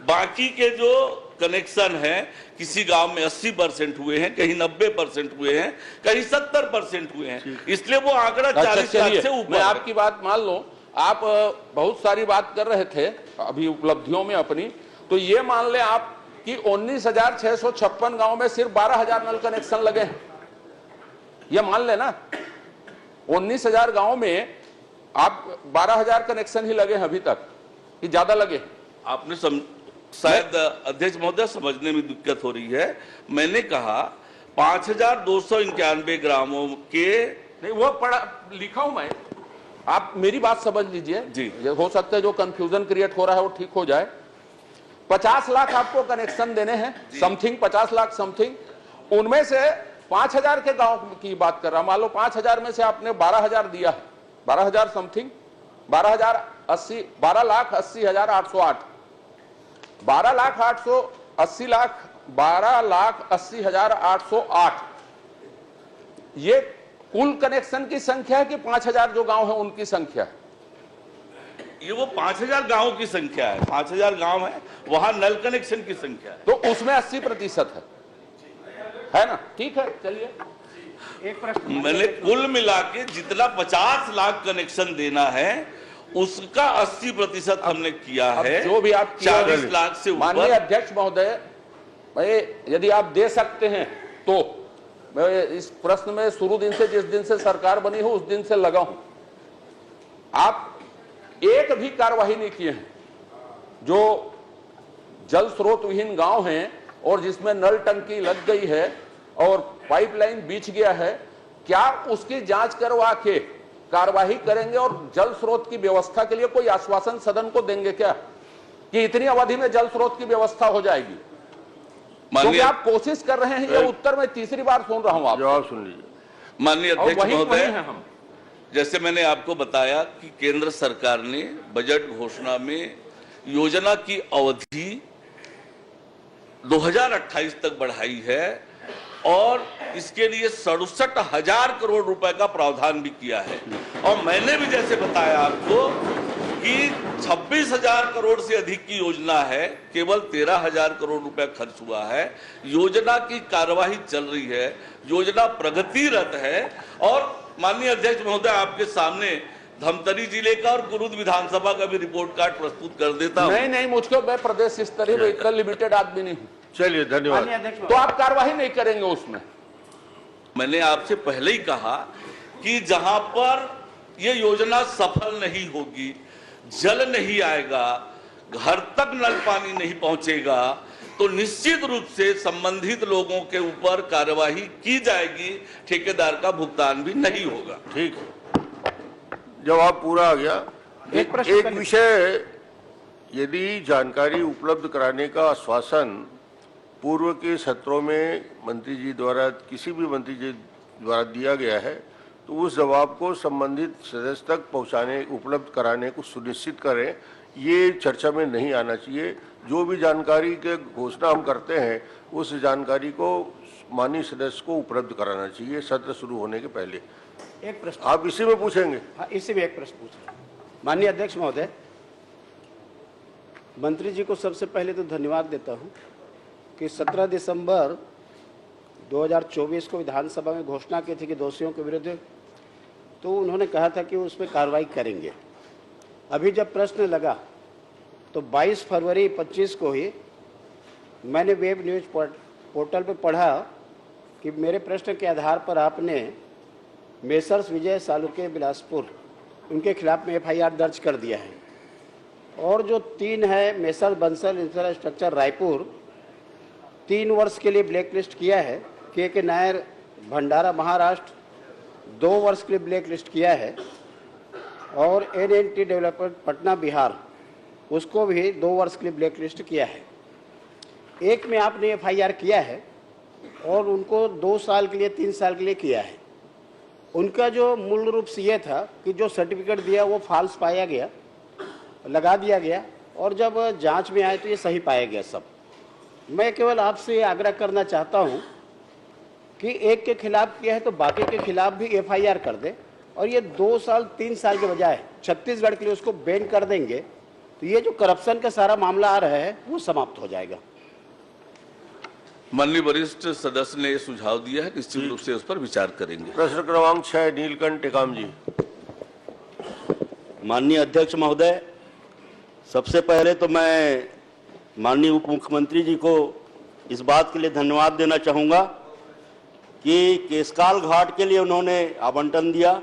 बाकी के जो कनेक्शन है किसी गांव में 80% हुए हैं, कहीं 90% हुए हैं, कहीं 70% हुए हैं, इसलिए वो आंकड़ा 40 लाख से ऊपर। मैं आपकी बात मान लो, आप बहुत सारी बात कर रहे थे अभी उपलब्धियों में अपनी, तो ये मान ले आप कि 19,656 गांव में सिर्फ 12,000 नल कनेक्शन लगे हैं, ये मान लेना। 19,000 गांव में आप 12,000 कनेक्शन ही लगे हैं अभी तक, कि ज्यादा लगे? आपने शायद अध्यक्ष महोदय समझने में दिक्कत हो रही है। मैंने कहा 5,291 ग्रामों के, नहीं वो पढ़ा लिखा हूं मैं, आप मेरी बात समझ लीजिए जी। हो सकता है जो कंफ्यूजन क्रिएट हो रहा है वो ठीक हो जाए। 50 लाख आपको कनेक्शन देने हैं, समथिंग 50 लाख समथिंग, उनमें से 5,000 के गांव की बात कर रहा हूं। मान लो 5,000 में से आपने 12,000 दिया है, 12,000 समथिंग, 12,080, 12,80,808, 12,80,808 ये कुल कनेक्शन की संख्या है कि 5,000 जो गांव है उनकी संख्या है? ये वो 5,000 गांवों की संख्या है, 5,000 गांव है, वहां नल कनेक्शन की संख्या है, तो उसमें 80% है ना? ठीक है, चलिए। एक प्रश्न मैंने कुल मिला के जितना 50 लाख कनेक्शन देना है उसका 80% हमने किया है, जो भी आप 40 लाख से ऊपर। माननीय अध्यक्ष महोदय, भाई यदि आप दे सकते हैं तो मैं इस प्रश्न में शुरू दिन से, जिस दिन से सरकार बनी हो उस दिन से लगा हूं, आप एक भी कार्यवाही नहीं किए हैं। जो जल स्रोत विहीन गांव हैं और जिसमें नल टंकी लग गई है और पाइपलाइन बीच गया है, क्या उसकी जांच करवा के कार्यवाही करेंगे और जल स्रोत की व्यवस्था के लिए कोई आश्वासन सदन को देंगे क्या कि इतनी अवधि में जल स्रोत की व्यवस्था हो जाएगी? क्योंकि आप कोशिश कर रहे हैं, ये उत्तर मैं तीसरी बार सुन रहा हूं। आप जवाब सुन लीजिए। माननीय अध्यक्ष महोदय, जैसे मैंने आपको बताया कि केंद्र सरकार ने बजट घोषणा में योजना की अवधि 2028 तक बढ़ाई है और इसके लिए 67,000 करोड़ रुपए का प्रावधान भी किया है। और मैंने भी जैसे बताया आपको कि 26,000 करोड़ से अधिक की योजना है, केवल 13,000 करोड़ रुपए खर्च हुआ है। योजना की कार्यवाही चल रही है, योजना प्रगतिरत है। और माननीय अध्यक्ष महोदय, आपके सामने धमतरी जिले का और कुरुद विधानसभा का भी रिपोर्ट कार्ड प्रस्तुत कर देता हूं। नहीं, मुझको, मैं प्रदेश स्तरीय में इतना लिमिटेड आदमी नहीं हूं। चलिए, धन्यवाद। तो आप कार्रवाई नहीं करेंगे उसमें? मैंने आपसे पहले ही कहा कि जहां पर यह योजना सफल नहीं होगी, जल नहीं आएगा, घर तक नल पानी नहीं पहुंचेगा, तो निश्चित रूप से संबंधित लोगों के ऊपर कार्यवाही की जाएगी, ठेकेदार का भुगतान भी नहीं होगा। ठीक है, जवाब पूरा आ गया। एक विषय, यदि जानकारी उपलब्ध कराने का आश्वासन पूर्व के सत्रों में मंत्री जी द्वारा, किसी भी मंत्री जी द्वारा दिया गया है, तो उस जवाब को संबंधित सदस्य तक पहुंचाने, उपलब्ध कराने को सुनिश्चित करें। ये चर्चा में नहीं आना चाहिए। जो भी जानकारी के घोषणा हम करते हैं उस जानकारी को माननीय सदस्य को उपलब्ध कराना चाहिए सत्र शुरू होने के पहले। एक प्रश्न आप इसी में पूछेंगे? हाँ, इसी में एक प्रश्न पूछ। माननीय अध्यक्ष महोदय, मंत्री जी को सबसे पहले तो धन्यवाद देता हूं कि 17 दिसंबर 2024 को विधानसभा में घोषणा की थी कि दोषियों के विरुद्ध, तो उन्होंने कहा था कि उसमें कार्रवाई करेंगे। अभी जब प्रश्न लगा तो 22 फरवरी 25 को ही मैंने वेब न्यूज पोर्टल पर पढ़ा कि मेरे प्रश्न के आधार पर आपने मेसर्स विजय सालुके बिलासपुर, उनके खिलाफ में FIR दर्ज कर दिया है। और जो 3 है मेसर बंसल इंफ्रास्ट्रक्चर रायपुर, 3 वर्ष के लिए ब्लैक लिस्ट किया है। के नायर भंडारा महाराष्ट्र 2 वर्ष के लिए ब्लैक लिस्ट किया है। और NNT डेवलपमेंट पटना बिहार उसको भी 2 वर्ष के लिए ब्लैक लिस्ट किया है। एक में आपने FIR किया है और उनको 2 साल के लिए 3 साल के लिए किया है। उनका जो मूल रूप से ये था कि जो सर्टिफिकेट दिया वो फॉल्स पाया गया, लगा दिया गया, और जब जांच में आए तो ये सही पाया गया सब। मैं केवल आपसे आग्रह करना चाहता हूं कि एक के खिलाफ किया है तो बाकी के खिलाफ भी FIR कर दे, और ये 2 साल 3 साल के बजाय छत्तीसगढ़ के लिए उसको बैन कर देंगे तो ये जो करप्शन का सारा मामला आ रहा है वो समाप्त हो जाएगा। माननीय वरिष्ठ सदस्य ने सुझाव दिया है, निश्चित रूप से उस पर विचार करेंगे। प्रश्न क्रमांक 6 नीलकंठ टेकाम जी। माननीय अध्यक्ष महोदय, सबसे पहले तो मैं माननीय उप मुख्यमंत्री जी को इस बात के लिए धन्यवाद देना चाहूँगा कि केशकाल घाट के लिए उन्होंने आवंटन दिया।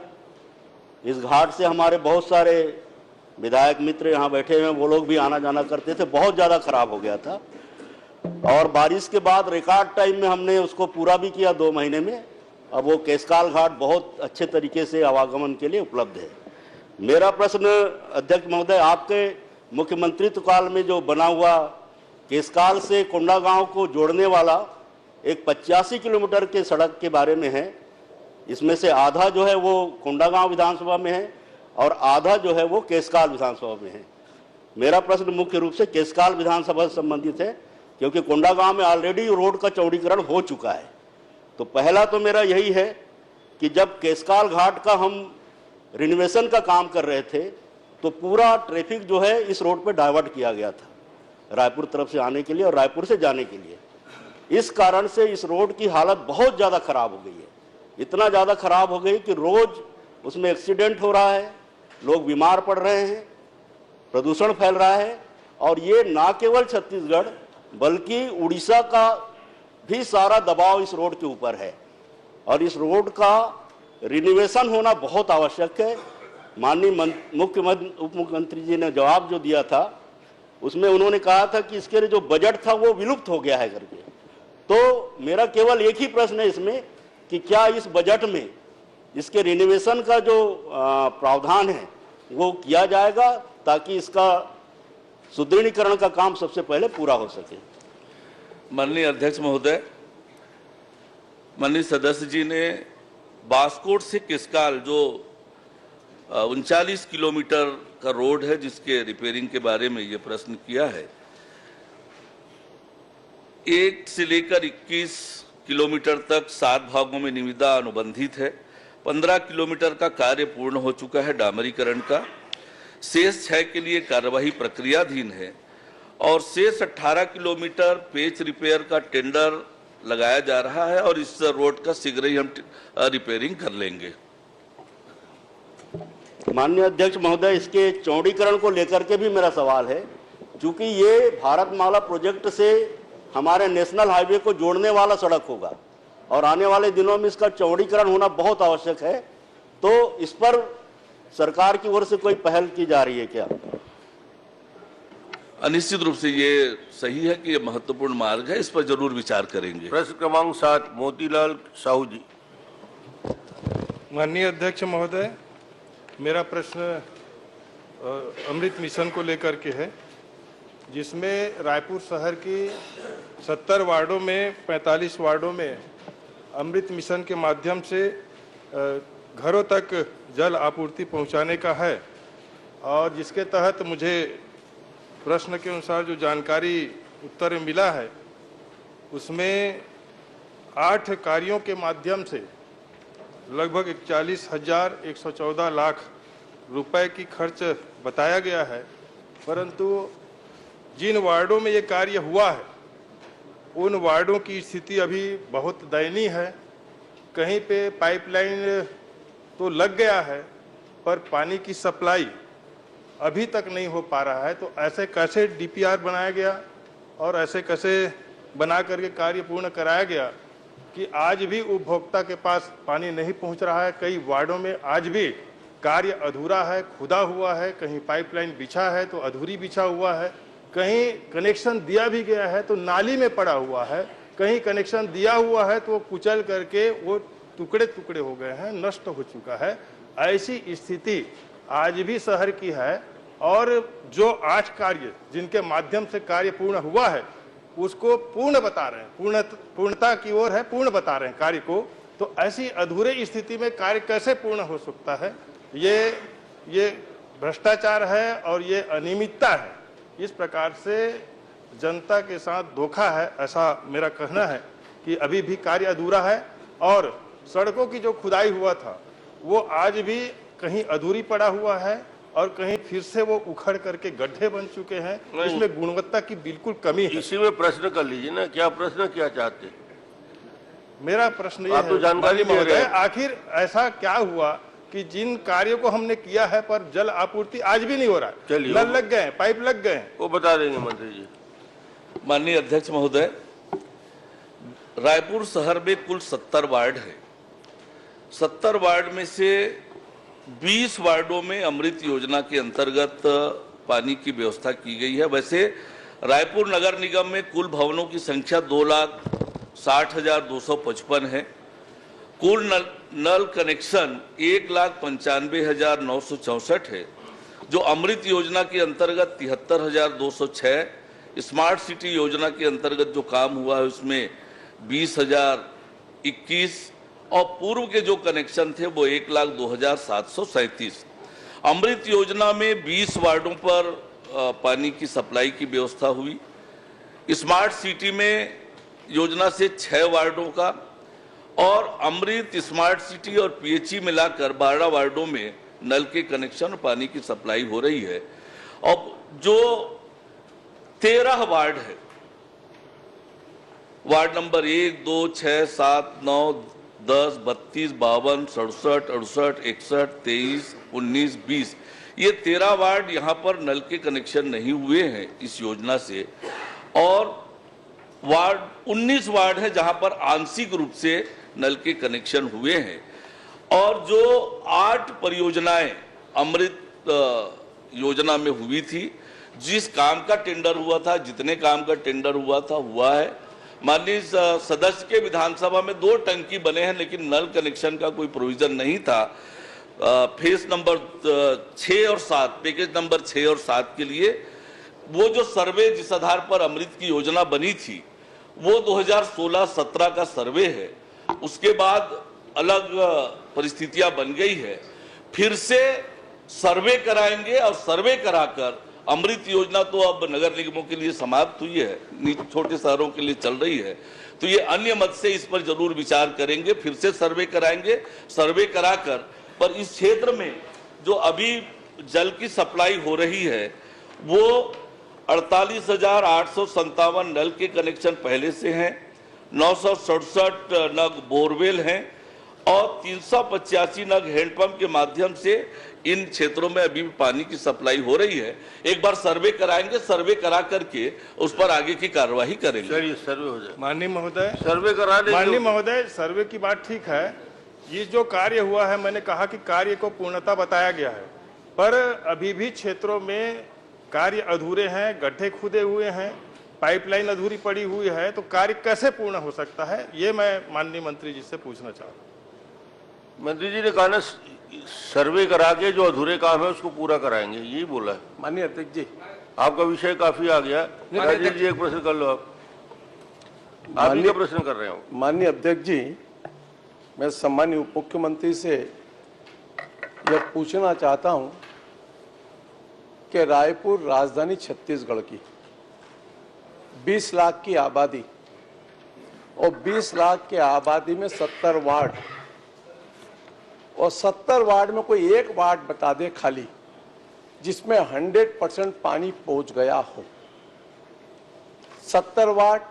इस घाट से हमारे बहुत सारे विधायक मित्र यहाँ बैठे हुए हैं, वो लोग भी आना जाना करते थे, बहुत ज़्यादा खराब हो गया था, और बारिश के बाद रिकॉर्ड टाइम में हमने उसको पूरा भी किया 2 महीने में। अब वो केशकाल घाट बहुत अच्छे तरीके से आवागमन के लिए उपलब्ध है। मेरा प्रश्न अध्यक्ष महोदय, आपके मुख्यमंत्रित्व काल में जो बना हुआ केशकाल से कोंडागांव को जोड़ने वाला एक 85 किलोमीटर के सड़क के बारे में है। इसमें से आधा जो है वो कोंडागांव विधानसभा में है और आधा जो है वो केशकाल विधानसभा में है। मेरा प्रश्न मुख्य रूप से केशकाल विधानसभा से संबंधित है, क्योंकि कोंडागांव में ऑलरेडी रोड का चौड़ीकरण हो चुका है। तो पहला तो मेरा यही है कि जब केशकाल घाट का हम रिनोवेशन का काम कर रहे थे तो पूरा ट्रैफिक जो है इस रोड पर डाइवर्ट किया गया था, रायपुर तरफ से आने के लिए और रायपुर से जाने के लिए। इस कारण से इस रोड की हालत बहुत ज़्यादा खराब हो गई है, इतना ज़्यादा खराब हो गई कि रोज़ उसमें एक्सीडेंट हो रहा है, लोग बीमार पड़ रहे हैं, प्रदूषण फैल रहा है। और ये ना केवल छत्तीसगढ़ बल्कि उड़ीसा का भी सारा दबाव इस रोड के ऊपर है, और इस रोड का रिनोवेशन होना बहुत आवश्यक है। माननीय उप मुख्यमंत्री जी ने जवाब जो दिया था उसमें उन्होंने कहा था कि इसके लिए जो बजट था वो विलुप्त हो गया है करके। तो मेरा केवल एक ही प्रश्न है इसमें कि क्या इस बजट में इसके रिनोवेशन का जो प्रावधान है वो किया जाएगा ताकि इसका सुदृढ़ीकरण का काम सबसे पहले पूरा हो सके। माननीय अध्यक्ष महोदय, माननीय सदस्य जी ने बास्कोट से केशकाल जो 39 किलोमीटर का रोड है जिसके रिपेयरिंग के बारे में ये प्रश्न किया है। 1 से लेकर 21 किलोमीटर तक 7 भागों में निविदा अनुबंधित है। 15 किलोमीटर का कार्य पूर्ण हो चुका है डामरीकरण का, शेष 6 के लिए कार्यवाही प्रक्रियाधीन है, और शेष 18 किलोमीटर पेच रिपेयर का टेंडर लगाया जा रहा है, और इस रोड का शीघ्र ही हम रिपेयरिंग कर लेंगे। माननीय अध्यक्ष महोदय, इसके चौड़ीकरण को लेकर के भी मेरा सवाल है, क्योंकि ये भारतमाला प्रोजेक्ट से हमारे नेशनल हाईवे को जोड़ने वाला सड़क होगा और आने वाले दिनों में इसका चौड़ीकरण होना बहुत आवश्यक है। तो इस पर सरकार की ओर से कोई पहल की जा रही है क्या? निश्चित रूप से ये सही है कि ये महत्वपूर्ण मार्ग है, इस पर जरूर विचार करेंगे। प्रश्न क्रमांक 7 मोतीलाल साहू जी। माननीय अध्यक्ष महोदय, मेरा प्रश्न अमृत मिशन को लेकर के है, जिसमें रायपुर शहर की 70 वार्डों में 45 वार्डों में अमृत मिशन के माध्यम से घरों तक जल आपूर्ति पहुंचाने का है, और जिसके तहत मुझे प्रश्न के अनुसार जो जानकारी उत्तर में मिला है उसमें 8 कार्यों के माध्यम से लगभग 41,114 लाख रुपए की खर्च बताया गया है, परंतु जिन वार्डों में ये कार्य हुआ है उन वार्डों की स्थिति अभी बहुत दयनीय है। कहीं पे पाइपलाइन तो लग गया है पर पानी की सप्लाई अभी तक नहीं हो पा रहा है। तो ऐसे कैसे डीपीआर बनाया गया और ऐसे कैसे बना करके कार्य पूर्ण कराया गया कि आज भी उपभोक्ता के पास पानी नहीं पहुंच रहा है। कई वार्डों में आज भी कार्य अधूरा है, खुदा हुआ है, कहीं पाइपलाइन बिछा है तो अधूरी बिछा हुआ है, कहीं कनेक्शन दिया भी गया है तो नाली में पड़ा हुआ है, कहीं कनेक्शन दिया हुआ है तो वो कुचल करके वो टुकड़े टुकड़े हो गए हैं, नष्ट हो चुका है। ऐसी स्थिति आज भी शहर की है और जो 8 कार्य जिनके माध्यम से कार्य पूर्ण हुआ है उसको पूर्ण बता रहे हैं, पूर्णता की ओर है, पूर्ण बता रहे हैं कार्य को। तो ऐसी अधूरे स्थिति में कार्य कैसे पूर्ण हो सकता है? ये भ्रष्टाचार है और ये अनियमितता है। इस प्रकार से जनता के साथ धोखा है, ऐसा मेरा कहना है कि अभी भी कार्य अधूरा है। और सड़कों की जो खुदाई हुआ था वो आज भी कहीं अधूरी पड़ा हुआ है और कहीं फिर से वो उखड़ करके गड्ढे बन चुके हैं। इसमें गुणवत्ता की बिल्कुल कमी है। इसी में प्रश्न कर लीजिए ना, क्या प्रश्न क्या चाहते? मेरा प्रश्न ये आप तो जानकारी दे रहे हैं। आखिर ऐसा क्या हुआ कि जिन कार्यों को हमने किया है पर जल आपूर्ति आज भी नहीं हो रहा है? चलिए, नल लग गए, पाइप लग गए, वो बता देंगे मंत्री जी। माननीय अध्यक्ष महोदय, रायपुर शहर में कुल 70 वार्ड है। 70 वार्ड में से 20 वार्डों में अमृत योजना के अंतर्गत पानी की व्यवस्था की गई है। वैसे रायपुर नगर निगम में कुल भवनों की संख्या 2,60,255 है। कुल नल कनेक्शन 1,95,964 है। जो अमृत योजना के अंतर्गत 73,206, स्मार्ट सिटी योजना के अंतर्गत जो काम हुआ है उसमें 20,021 और पूर्व के जो कनेक्शन थे वो 1,02,737। अमृत योजना में 20 वार्डों पर पानी की सप्लाई की व्यवस्था हुई। स्मार्ट सिटी में योजना से 6 वार्डों का और अमृत, स्मार्ट सिटी और पीएचई मिलाकर 12 वार्डों में नल के कनेक्शन और पानी की सप्लाई हो रही है। और जो 13 वार्ड है, वार्ड नंबर 1, 2, 6, 7, 9, 10, 32, 52, 67, 68, 61, 23, 19, 20, ये 13 वार्ड यहाँ पर नल के कनेक्शन नहीं हुए हैं इस योजना से। और 19 वार्ड है जहाँ पर आंशिक रूप से नल के कनेक्शन हुए हैं। और जो 8 परियोजनाएं अमृत योजना में हुई थी, जिस काम का टेंडर हुआ था, जितने काम का टेंडर हुआ है। माननीय सदस्य के विधानसभा में 2 टंकी बने हैं, लेकिन नल कनेक्शन का कोई प्रोविजन नहीं था। फेज नंबर 6 और 7, पैकेज नंबर 6 और 7 के लिए वो जो सर्वे जिस आधार पर अमृत की योजना बनी थी वो 2016-17 का सर्वे है। उसके बाद अलग परिस्थितियां बन गई है। फिर से सर्वे कराएंगे और सर्वे कराकर अमृत योजना तो अब नगर निगमों के लिए समाप्त हुई है, छोटे शहरों के लिए चल रही है। तो ये अन्य मत से इस पर जरूर विचार करेंगे, फिर से सर्वे कराएंगे। सर्वे कराकर पर इस क्षेत्र में जो अभी जल की सप्लाई हो रही है वो 48,857 नल के कनेक्शन पहले से हैं, 967 नग बोरवेल हैं और 385 नग हैंडपंप के माध्यम से इन क्षेत्रों में अभी भी पानी की सप्लाई हो रही है। एक बार सर्वे कराएंगे, सर्वे करा करके उस पर आगे की कार्यवाही करेंगे। चलिए, सर्वे हो जाए। माननीय महोदय, सर्वे करा देंगे। माननीय महोदय, सर्वे की बात ठीक है। ये जो कार्य हुआ है, मैंने कहा कि कार्य को पूर्णता बताया गया है, पर अभी भी क्षेत्रों में कार्य अधूरे हैं, गड्ढे खुदे हुए हैं, पाइपलाइन अधूरी पड़ी हुई है। तो कार्य कैसे पूर्ण हो सकता है, ये मैं माननीय मंत्री जी से पूछना चाह रहा हूँ। मंत्री जी ने कहा ना सर्वे करा के जो अधूरे काम है उसको पूरा कराएंगे, यही बोला है। माननीय अध्यक्ष जी, आपका विषय काफी आ गया। राजीव जी, एक प्रश्न कर लो। आप ही का प्रश्न कर रहे हो। माननीय अध्यक्ष जी, मैं सम्माननीय उप मुख्यमंत्री से यह पूछना चाहता हूं कि रायपुर राजधानी छत्तीसगढ़ की 20 लाख की आबादी और 20 लाख की आबादी में 70 वार्ड और 70 वार्ड में कोई एक वार्ड बता दे खाली जिसमें 100% पानी पहुंच गया हो। 70 वार्ड,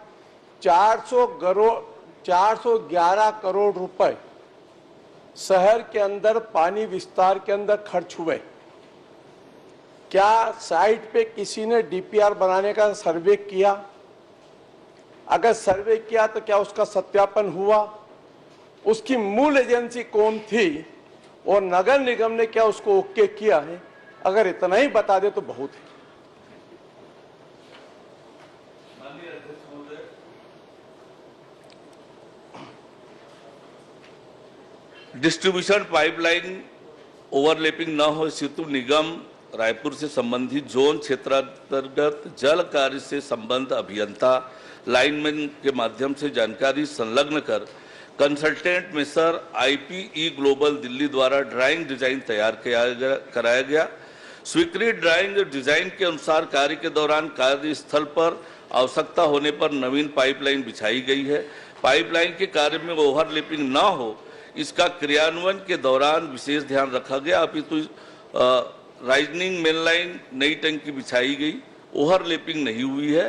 411 करोड़ रुपए शहर के अंदर पानी विस्तार के अंदर खर्च हुए। क्या साइट पे किसी ने डीपीआर बनाने का सर्वे किया? अगर सर्वे किया तो क्या उसका सत्यापन हुआ? उसकी मूल एजेंसी कौन थी और नगर निगम ने क्या उसको ओके किया है? अगर इतना ही बता दे तो बहुत है। डिस्ट्रीब्यूशन पाइपलाइन ओवरलैपिंग न हो, सेतु निगम रायपुर से संबंधित जोन क्षेत्रांतर्गत जल कार्य से संबंध अभियंता लाइनमैन के माध्यम से जानकारी संलग्न कर consultant messrs IPE global Delhi द्वारा ड्राइंग डिजाइन तैयार कराया गया। स्वीकृत ड्राइंग डिजाइन के अनुसार कार्य के दौरान कार्यस्थल पर आवश्यकता होने पर नवीन पाइपलाइन बिछाई गई है। पाइपलाइन के कार्य में ओवरलैपिंग न हो, इसका क्रियान्वयन के दौरान विशेष ध्यान रखा गया। अपितु राइजनिंग मेनलाइन नई टंकी बिछाई गई, ओवरलैपिंग नहीं हुई है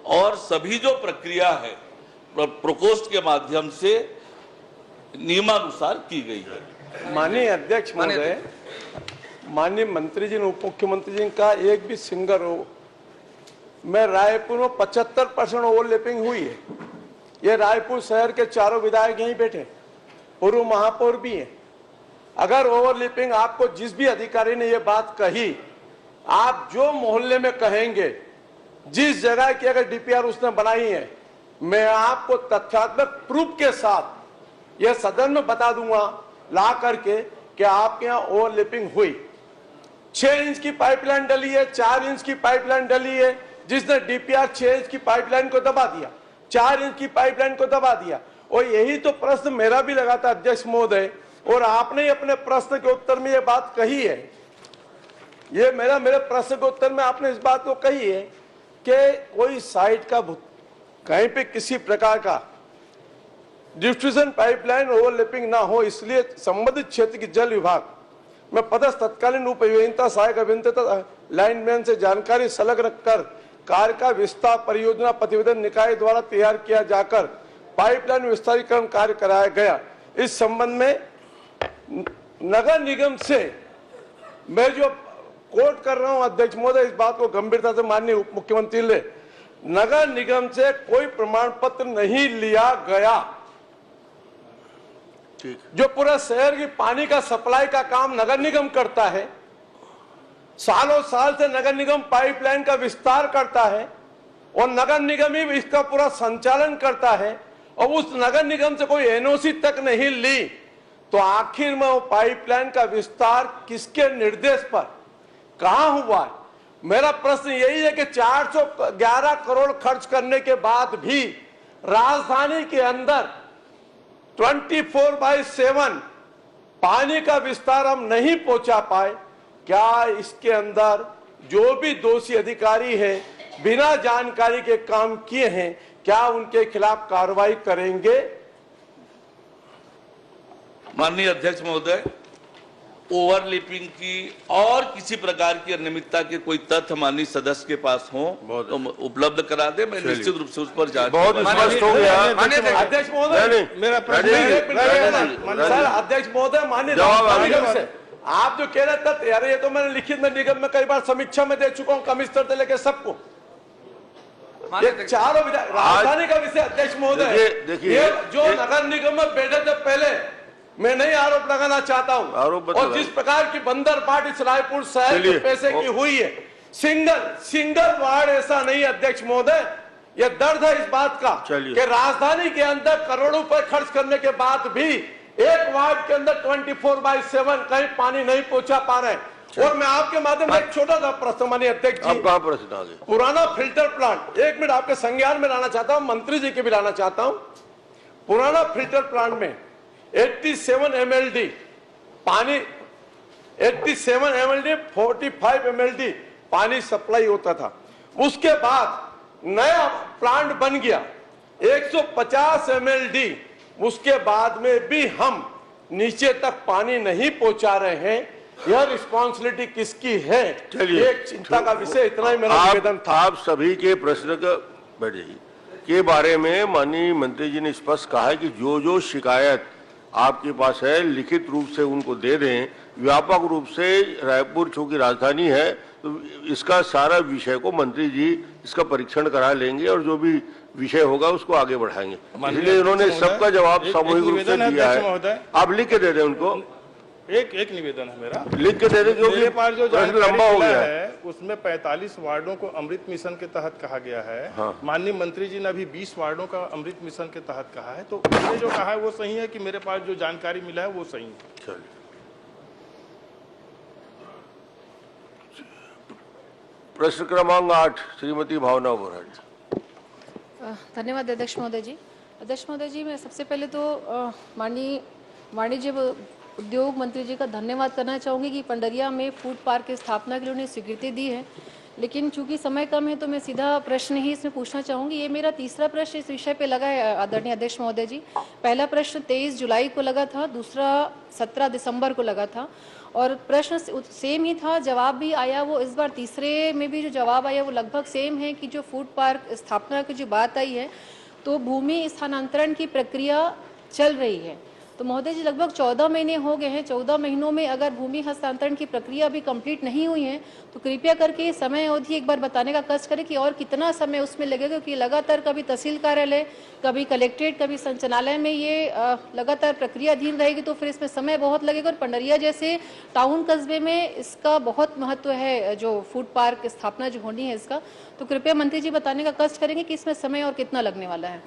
और सभी जो प्रक्रिया है प्रकोष्ठ के माध्यम से नियमानुसार की गई है। माननीय अध्यक्ष महोदय, माननीय मंत्री जी ने, उप मुख्यमंत्री जी का एक भी सिंगर हो, मैं रायपुर में 75% ओवरलैपिंग हुई है। ये रायपुर शहर के चारों विधायक यहीं बैठे, पूर्व महापौर भी हैं। अगर ओवरलैपिंग आपको जिस भी अधिकारी ने ये बात कही, आप जो मोहल्ले में कहेंगे, जिस जगह की अगर DPR उसने बनाई है, मैं आपको तथ्यात्मक प्रूफ के साथ यह सदन में बता दूंगा ला करके कि आपके यहाँ ओवरलैपिंग हुई। 6 इंच की पाइपलाइन डली है, 4 इंच की पाइपलाइन डली है, जिसने DPR 6 इंच की पाइपलाइन को दबा दिया, 4 इंच की पाइपलाइन को दबा दिया। और यही तो प्रश्न मेरा भी लगा था अध्यक्ष महोदय, और आपने अपने प्रश्न के उत्तर में ये बात कही है। ये मेरे प्रश्न के उत्तर में आपने इस बात को कही है कि कोई साइट का कहीं पे किसी प्रकार का डिस्ट्रीब्यूशन पाइपलाइन ओवरलैपिंग ना हो, इसलिए संबंधित क्षेत्र की जल विभाग में पदस्थ तत्कालीन उप अभियंता, सहायक अभियंता, लाइनमैन से जानकारी संलग्न कर कार्य का विस्तार परियोजना प्रतिवेदन निकाय द्वारा तैयार किया जाकर पाइपलाइन विस्तारीकरण कार्य कराया गया। इस संबंध में नगर निगम से मैं जो कोट कर रहा हूं अध्यक्ष महोदय, इस बात को गंभीरता से माननीय उप मुख्यमंत्री ने, नगर निगम से कोई प्रमाण पत्र नहीं लिया गया। जो पूरा शहर की पानी का सप्लाई का काम नगर निगम करता है, सालों साल से नगर निगम पाइपलाइन का विस्तार करता है और नगर निगम ही इसका पूरा संचालन करता है, और उस नगर निगम से कोई NOC तक नहीं ली, तो आखिर में वो पाइपलाइन का विस्तार किसके निर्देश पर कहां हुआ है? मेरा प्रश्न यही है कि 411 करोड़ खर्च करने के बाद भी राजधानी के अंदर 24/7 पानी का विस्तार हम नहीं पहुंचा पाए। क्या इसके अंदर जो भी दोषी अधिकारी हैं, बिना जानकारी के काम किए हैं, क्या उनके खिलाफ कार्रवाई करेंगे? माननीय अध्यक्ष महोदय, ओवरलैपिंग की और किसी प्रकार की अनियमितता के कोई तथ्य माननीय सदस्य के पास हो तो उपलब्ध करा दे, मैं निश्चित रूप से उस पर जांच बहुत स्पष्ट हो गया। अध्यक्ष महोदय, मेरा प्रश्न सर, अध्यक्ष महोदय, माननीय आप जो कह रहे तथ्य, यार ये तो मैंने लिखित में निगम में कई बार समीक्षा में दे चुका हूँ, कमिश्नर से लेकर सबको, ये चारों राजधानी का विषय अध्यक्ष महोदय, देखिए जो नगर निगम में बैठे थे पहले, मैं नहीं आरोप लगाना चाहता हूं, और जिस प्रकार की बंदर बाट इस रायपुर शहर के पैसे की हुई है, सिंगल वार्ड ऐसा नहीं अध्यक्ष महोदय। यह दर्द है इस बात का कि राजधानी के अंदर करोड़ों रुपए खर्च करने के बाद भी एक वार्ड के अंदर 24/7 कहीं पानी नहीं पहुंचा पा रहे। और मैं आपके माध्यम से एक छोटा सा प्रश्न, माननीय अध्यक्ष जी, प्रश्न आगे, पुराना फिल्टर प्लांट, 1 मिनट आपके संज्ञान में लाना चाहता हूं, मंत्री जी के भी लाना चाहता हूं। पुराना फिल्टर प्लांट में 87 MLD पानी, 87 MLD 45 MLD पानी सप्लाई होता था। उसके बाद नया प्लांट बन गया 150 MLD, उसके बाद में भी हम नीचे तक पानी नहीं पहुंचा रहे हैं। यह रिस्पॉन्सिबिलिटी किसकी है? चलिए, एक चिंता का विषय इतना ही मेरा निवेदन था। आप सभी के प्रश्न का बैठ जाइए के बारे में माननीय मंत्री जी ने स्पष्ट कहा है कि जो शिकायत आपके पास है लिखित रूप से उनको दे दें। व्यापक रूप से रायपुर चूंकि राजधानी है तो इसका सारा विषय को मंत्री जी इसका परीक्षण करा लेंगे और जो भी विषय होगा उसको आगे बढ़ाएंगे। इसलिए उन्होंने सबका जवाब सामूहिक रूप से दिया है। आप लिख के दे दें उनको। एक निवेदन है मेरा, लिख के दे दें, क्योंकि प्रश्न लंबा हो गया है। उसमें 45 वार्डों को अमृत मिशन के तहत कहा गया है। हाँ। माननीय मंत्री जी ने अभी 20 वार्डों का अमृत मिशन के तहत कहा है, तो उन्होंने जो कहा है वो सही है कि मेरे पास जो जानकारी मिला है वो सही है? चलिए। प्रश्न क्रमांक 8 श्रीमती भावना ओबराय। धन्यवाद अध्यक्ष महोदय जी। अध्यक्ष महोदय जी, मैं सबसे पहले तो माननीय वाणिज्य उद्योग मंत्री जी का धन्यवाद करना चाहूँगी कि पंडरिया में फूड पार्क की स्थापना के लिए उन्हें स्वीकृति दी है, लेकिन चूंकि समय कम है तो मैं सीधा प्रश्न ही इसमें पूछना चाहूँगी। ये मेरा तीसरा प्रश्न इस विषय पे लगा है आदरणीय अध्यक्ष महोदय जी। पहला प्रश्न 23 जुलाई को लगा था, दूसरा 17 दिसंबर को लगा था और प्रश्न सेम ही था, जवाब भी आया वो इस बार तीसरे में भी जो जवाब आया वो लगभग सेम है कि जो फूड पार्क स्थापना की जो बात आई है तो भूमि स्थानांतरण की प्रक्रिया चल रही है। तो महोदय जी लगभग 14 महीने हो गए हैं, 14 महीनों में अगर भूमि हस्तांतरण की प्रक्रिया अभी कंप्लीट नहीं हुई है तो कृपया करके समय अवधि एक बार बताने का कष्ट करें कि और कितना समय उसमें लगेगा, क्योंकि लगातार कभी तहसील कार्यालय, कभी कलेक्ट्रेट, कभी संचालनालय में ये लगातार प्रक्रिया अधीन रहेगी तो फिर इसमें समय बहुत लगेगा। और पंडरिया जैसे टाउन कस्बे में इसका बहुत महत्व है, जो फूड पार्क स्थापना जो होनी है इसका, तो कृपया मंत्री जी बताने का कष्ट करेंगे कि इसमें समय और कितना लगने वाला है।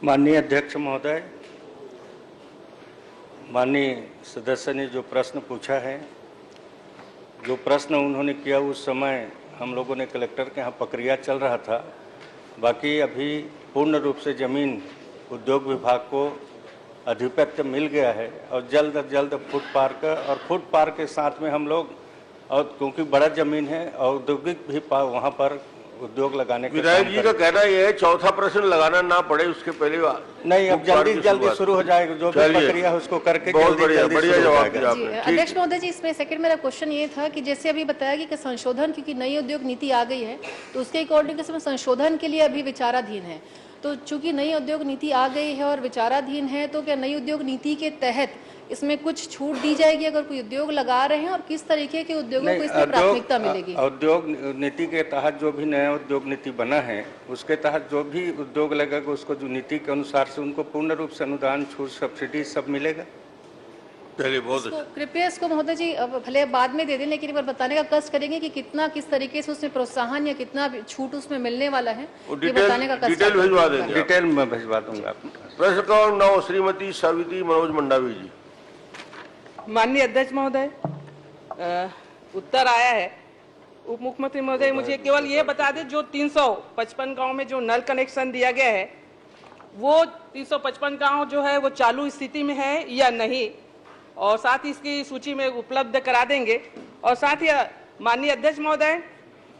माननीय अध्यक्ष महोदय, माननीय सदस्य ने जो प्रश्न पूछा है, जो प्रश्न उन्होंने किया उस समय हम लोगों ने कलेक्टर के यहाँ प्रक्रिया चल रहा था। बाकी अभी पूर्ण रूप से जमीन उद्योग विभाग को अधिपत्य मिल गया है और जल्द अज जल्द फूड पार्क के साथ में हम लोग, और क्योंकि बड़ा जमीन है औद्योगिक भी वहाँ पर उद्योग लगाने के विधायक जी का कहना यह है चौथा प्रश्न लगाना ना पड़े उसके पहले नहीं, अब जल्दी शुरू हो जाएगा, जो भी प्रक्रिया है उसको करके बहुत बढ़िया जवाब दिया आपने। अध्यक्ष महोदय जी, इसमें सेकंड मेरा क्वेश्चन ये था कि जैसे अभी बताया कि संशोधन, क्योंकि नई उद्योग नीति आ गई है तो उसके अकॉर्डिंग इसमें संशोधन के लिए अभी विचाराधीन है, तो चूंकि नई उद्योग नीति आ गई है और विचाराधीन है तो क्या नई उद्योग नीति के तहत इसमें कुछ छूट दी जाएगी अगर कोई उद्योग लगा रहे हैं, और किस तरीके के उद्योगों को इसमें प्राथमिकता मिलेगी? उद्योग नीति के तहत जो भी नया उद्योग नीति बना है उसके तहत जो भी उद्योग लगेगा उसको जो नीति के अनुसार से उनको पूर्ण रूप से अनुदान, छूट, सब्सिडी सब मिलेगा। चलिए, बहुत कृपया इसको महोदय जी भले बाद में दे दें, लेकिन एक बार बताने का कष्ट करेंगे कि कितना, किस तरीके से उसमें प्रोत्साहन या कितना छूट उसमें मिलने वाला है, ये बताने का कष्ट। डिटेल भिजवा देंगे, डिटेल में भिजवा दूंगा। प्रश्न क्रमांक 9 श्रीमती सावित्री मनोज मंडावी जी। माननीय अध्यक्ष महोदय, उत्तर आया है। उप मुख्यमंत्री महोदय, मुझे केवल ये बता दें, जो 355 गांव में जो नल कनेक्शन दिया गया है वो 355 गांव जो है वो चालू स्थिति में है या नहीं, और साथ ही इसकी सूची में उपलब्ध करा देंगे। और साथ ही माननीय अध्यक्ष महोदय,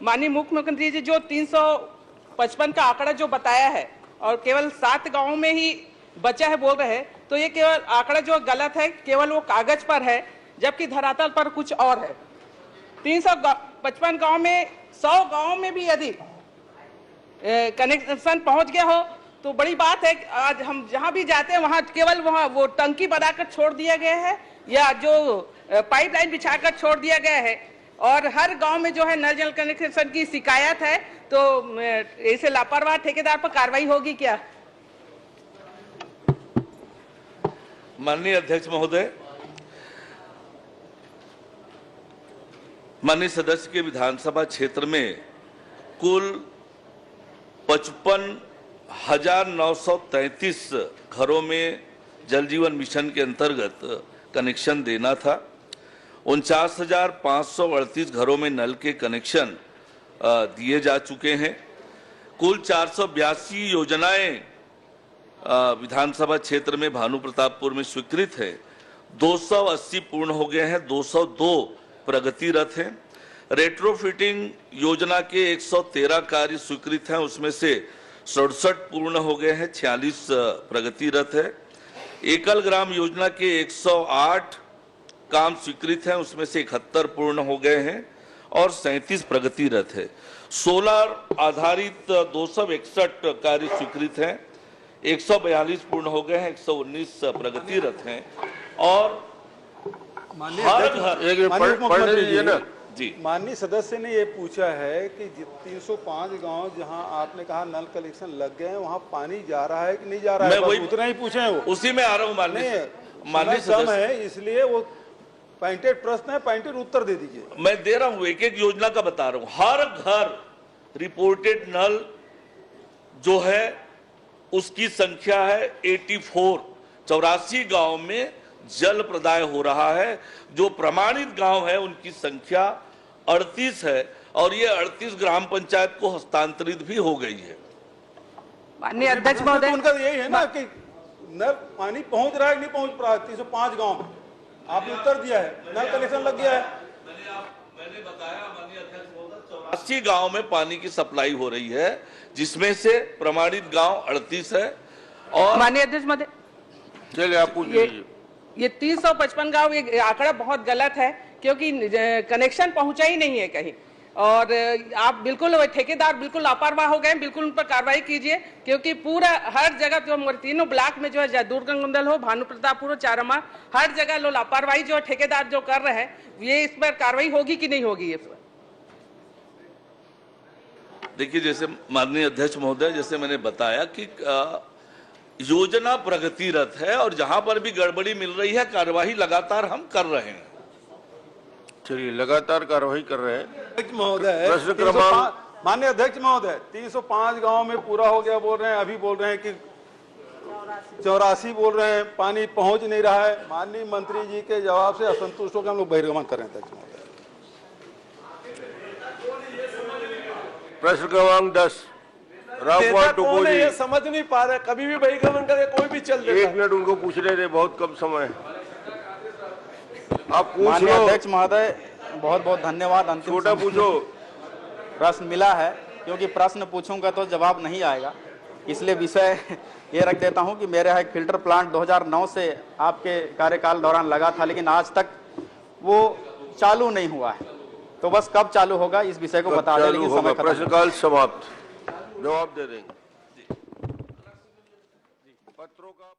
माननीय मुख्यमंत्री जी जो 355 का आंकड़ा जो बताया है और केवल 7 गाँव में ही बचा है बोल रहे हैं, तो ये केवल आंकड़ा जो गलत है, केवल वो कागज पर है, जबकि धरातल पर कुछ और है। 355 गांव में 100 गांव में भी यदि कनेक्शन पहुंच गया हो तो बड़ी बात है। आज हम जहां भी जाते हैं वहां केवल वो टंकी बनाकर छोड़ दिया गया है या जो पाइपलाइन बिछाकर छोड़ दिया गया है, और हर गांव में जो है नल जल कनेक्शन की शिकायत है, तो ऐसे लापरवाह ठेकेदार पर कार्रवाई होगी क्या? माननीय अध्यक्ष महोदय, माननीय सदस्य के विधानसभा क्षेत्र में कुल 55,933 घरों में जल जीवन मिशन के अंतर्गत कनेक्शन देना था। 49,538 घरों में नल के कनेक्शन दिए जा चुके हैं। कुल 482 योजनाएं विधानसभा क्षेत्र में भानु प्रतापपुर में स्वीकृत है। 280 पूर्ण हो गए हैं, 202 प्रगतिरत हैं। रेट्रोफिटिंग योजना के 113 कार्य स्वीकृत हैं, उसमें से 67 पूर्ण हो गए हैं, 46 प्रगतिरत है। एकल ग्राम योजना के 108 काम स्वीकृत हैं, उसमें से 71 पूर्ण हो गए हैं और 37 प्रगतिरत है। सोलर आधारित 261 कार्य स्वीकृत हैं, 142 पूर्ण हो गए हैं, 119 प्रगतिरत हैं। और माननीय सदस्य ने ये पूछा है कि 305 गांव जहां आपने कहा नल कनेक्शन लग गए हैं वहां पानी जा रहा है कि नहीं जा रहा है, वही उतना ही पूछे हैं। वो उसी में आ रहा हूँ माननीय सदस्य है, इसलिए वो पॉइंटेड प्रश्न है, पॉइंटेड उत्तर दे दीजिए। मैं दे रहा हूँ, एक एक योजना का बता रहा हूँ। हर घर रिपोर्टेड नल जो है उसकी संख्या है 84। 84 गांव में जल प्रदाय हो रहा है। जो प्रमाणित गांव है उनकी संख्या 38 है और ये 38 ग्राम पंचायत को हस्तांतरित भी हो गई है। माननीय अध्यक्ष महोदय, उनका यही है ना कि नल पानी पहुंच रहा है कि नहीं पहुंच रहा है 305 गांव में, आपने उत्तर दिया है, नल कनेक्शन लग गया है। मैंने बताया माननीय अध्यक्ष महोदय 84 गांव में पानी की सप्लाई हो रही है, जिसमें से प्रमाणित गांव 38 है। और माननीय अध्यक्ष महोदय, चलिए आप पूछिए। ये 355 गांव, ये आंकड़ा बहुत गलत है क्योंकि कनेक्शन पहुंचा ही नहीं है कहीं। और आप बिल्कुल ठेकेदार बिल्कुल लापरवाह हो गए, बिल्कुल उन पर कार्रवाई कीजिए क्योंकि पूरा हर जगह जो हमारे तीनों ब्लॉक में जो है दुर्गंगुंदल हो, भानु प्रतापपुर हो, चारमा, हर जगह लो लापरवाही जो ठेकेदार जो कर रहे हैं, ये इस पर कार्रवाई होगी कि नहीं होगी इस पर? देखिए, जैसे माननीय अध्यक्ष महोदय, जैसे मैंने बताया कि योजना प्रगतिरत है और जहां पर भी गड़बड़ी मिल रही है कार्यवाही लगातार हम कर रहे हैं। चलिए, लगातार कार्रवाई कर रहे हैं। अध्यक्ष महोदय, प्रश्न क्रमांक माननीय अध्यक्ष महोदय, 305 गांव में पूरा हो गया बोल रहे हैं, अभी बोल रहे हैं कि 84 बोल रहे हैं, पानी पहुंच नहीं रहा है। माननीय मंत्री जी के जवाब से असंतुष्ट होकर हम लोग बहिर्गमन कर रहे हैं। अध्यक्ष महोदय, प्रश्न क्रमांक 10 राव कुमार टुको जी, समझ नहीं पा रहे, कभी भी बहिर्गमन करे कोई भी चल देता है। 1 मिनट उनको पूछने दे, बहुत कम समय है, आप पूछ माननीय लो। अध्यक्ष महोदय, बहुत बहुत धन्यवाद। अंतिम छोटा पूछो। प्रश्न मिला है, क्योंकि प्रश्न पूछूंगा तो जवाब नहीं आएगा, इसलिए विषय ये रख देता हूं कि मेरे यहाँ एक फिल्टर प्लांट 2009 से आपके कार्यकाल दौरान लगा था, लेकिन आज तक वो चालू नहीं हुआ है। तो बस कब चालू होगा इस विषय को बता दें, लेकिन समय खत्म। प्रश्नकाल समाप्त, जवाब दे देंगे। पत्रों का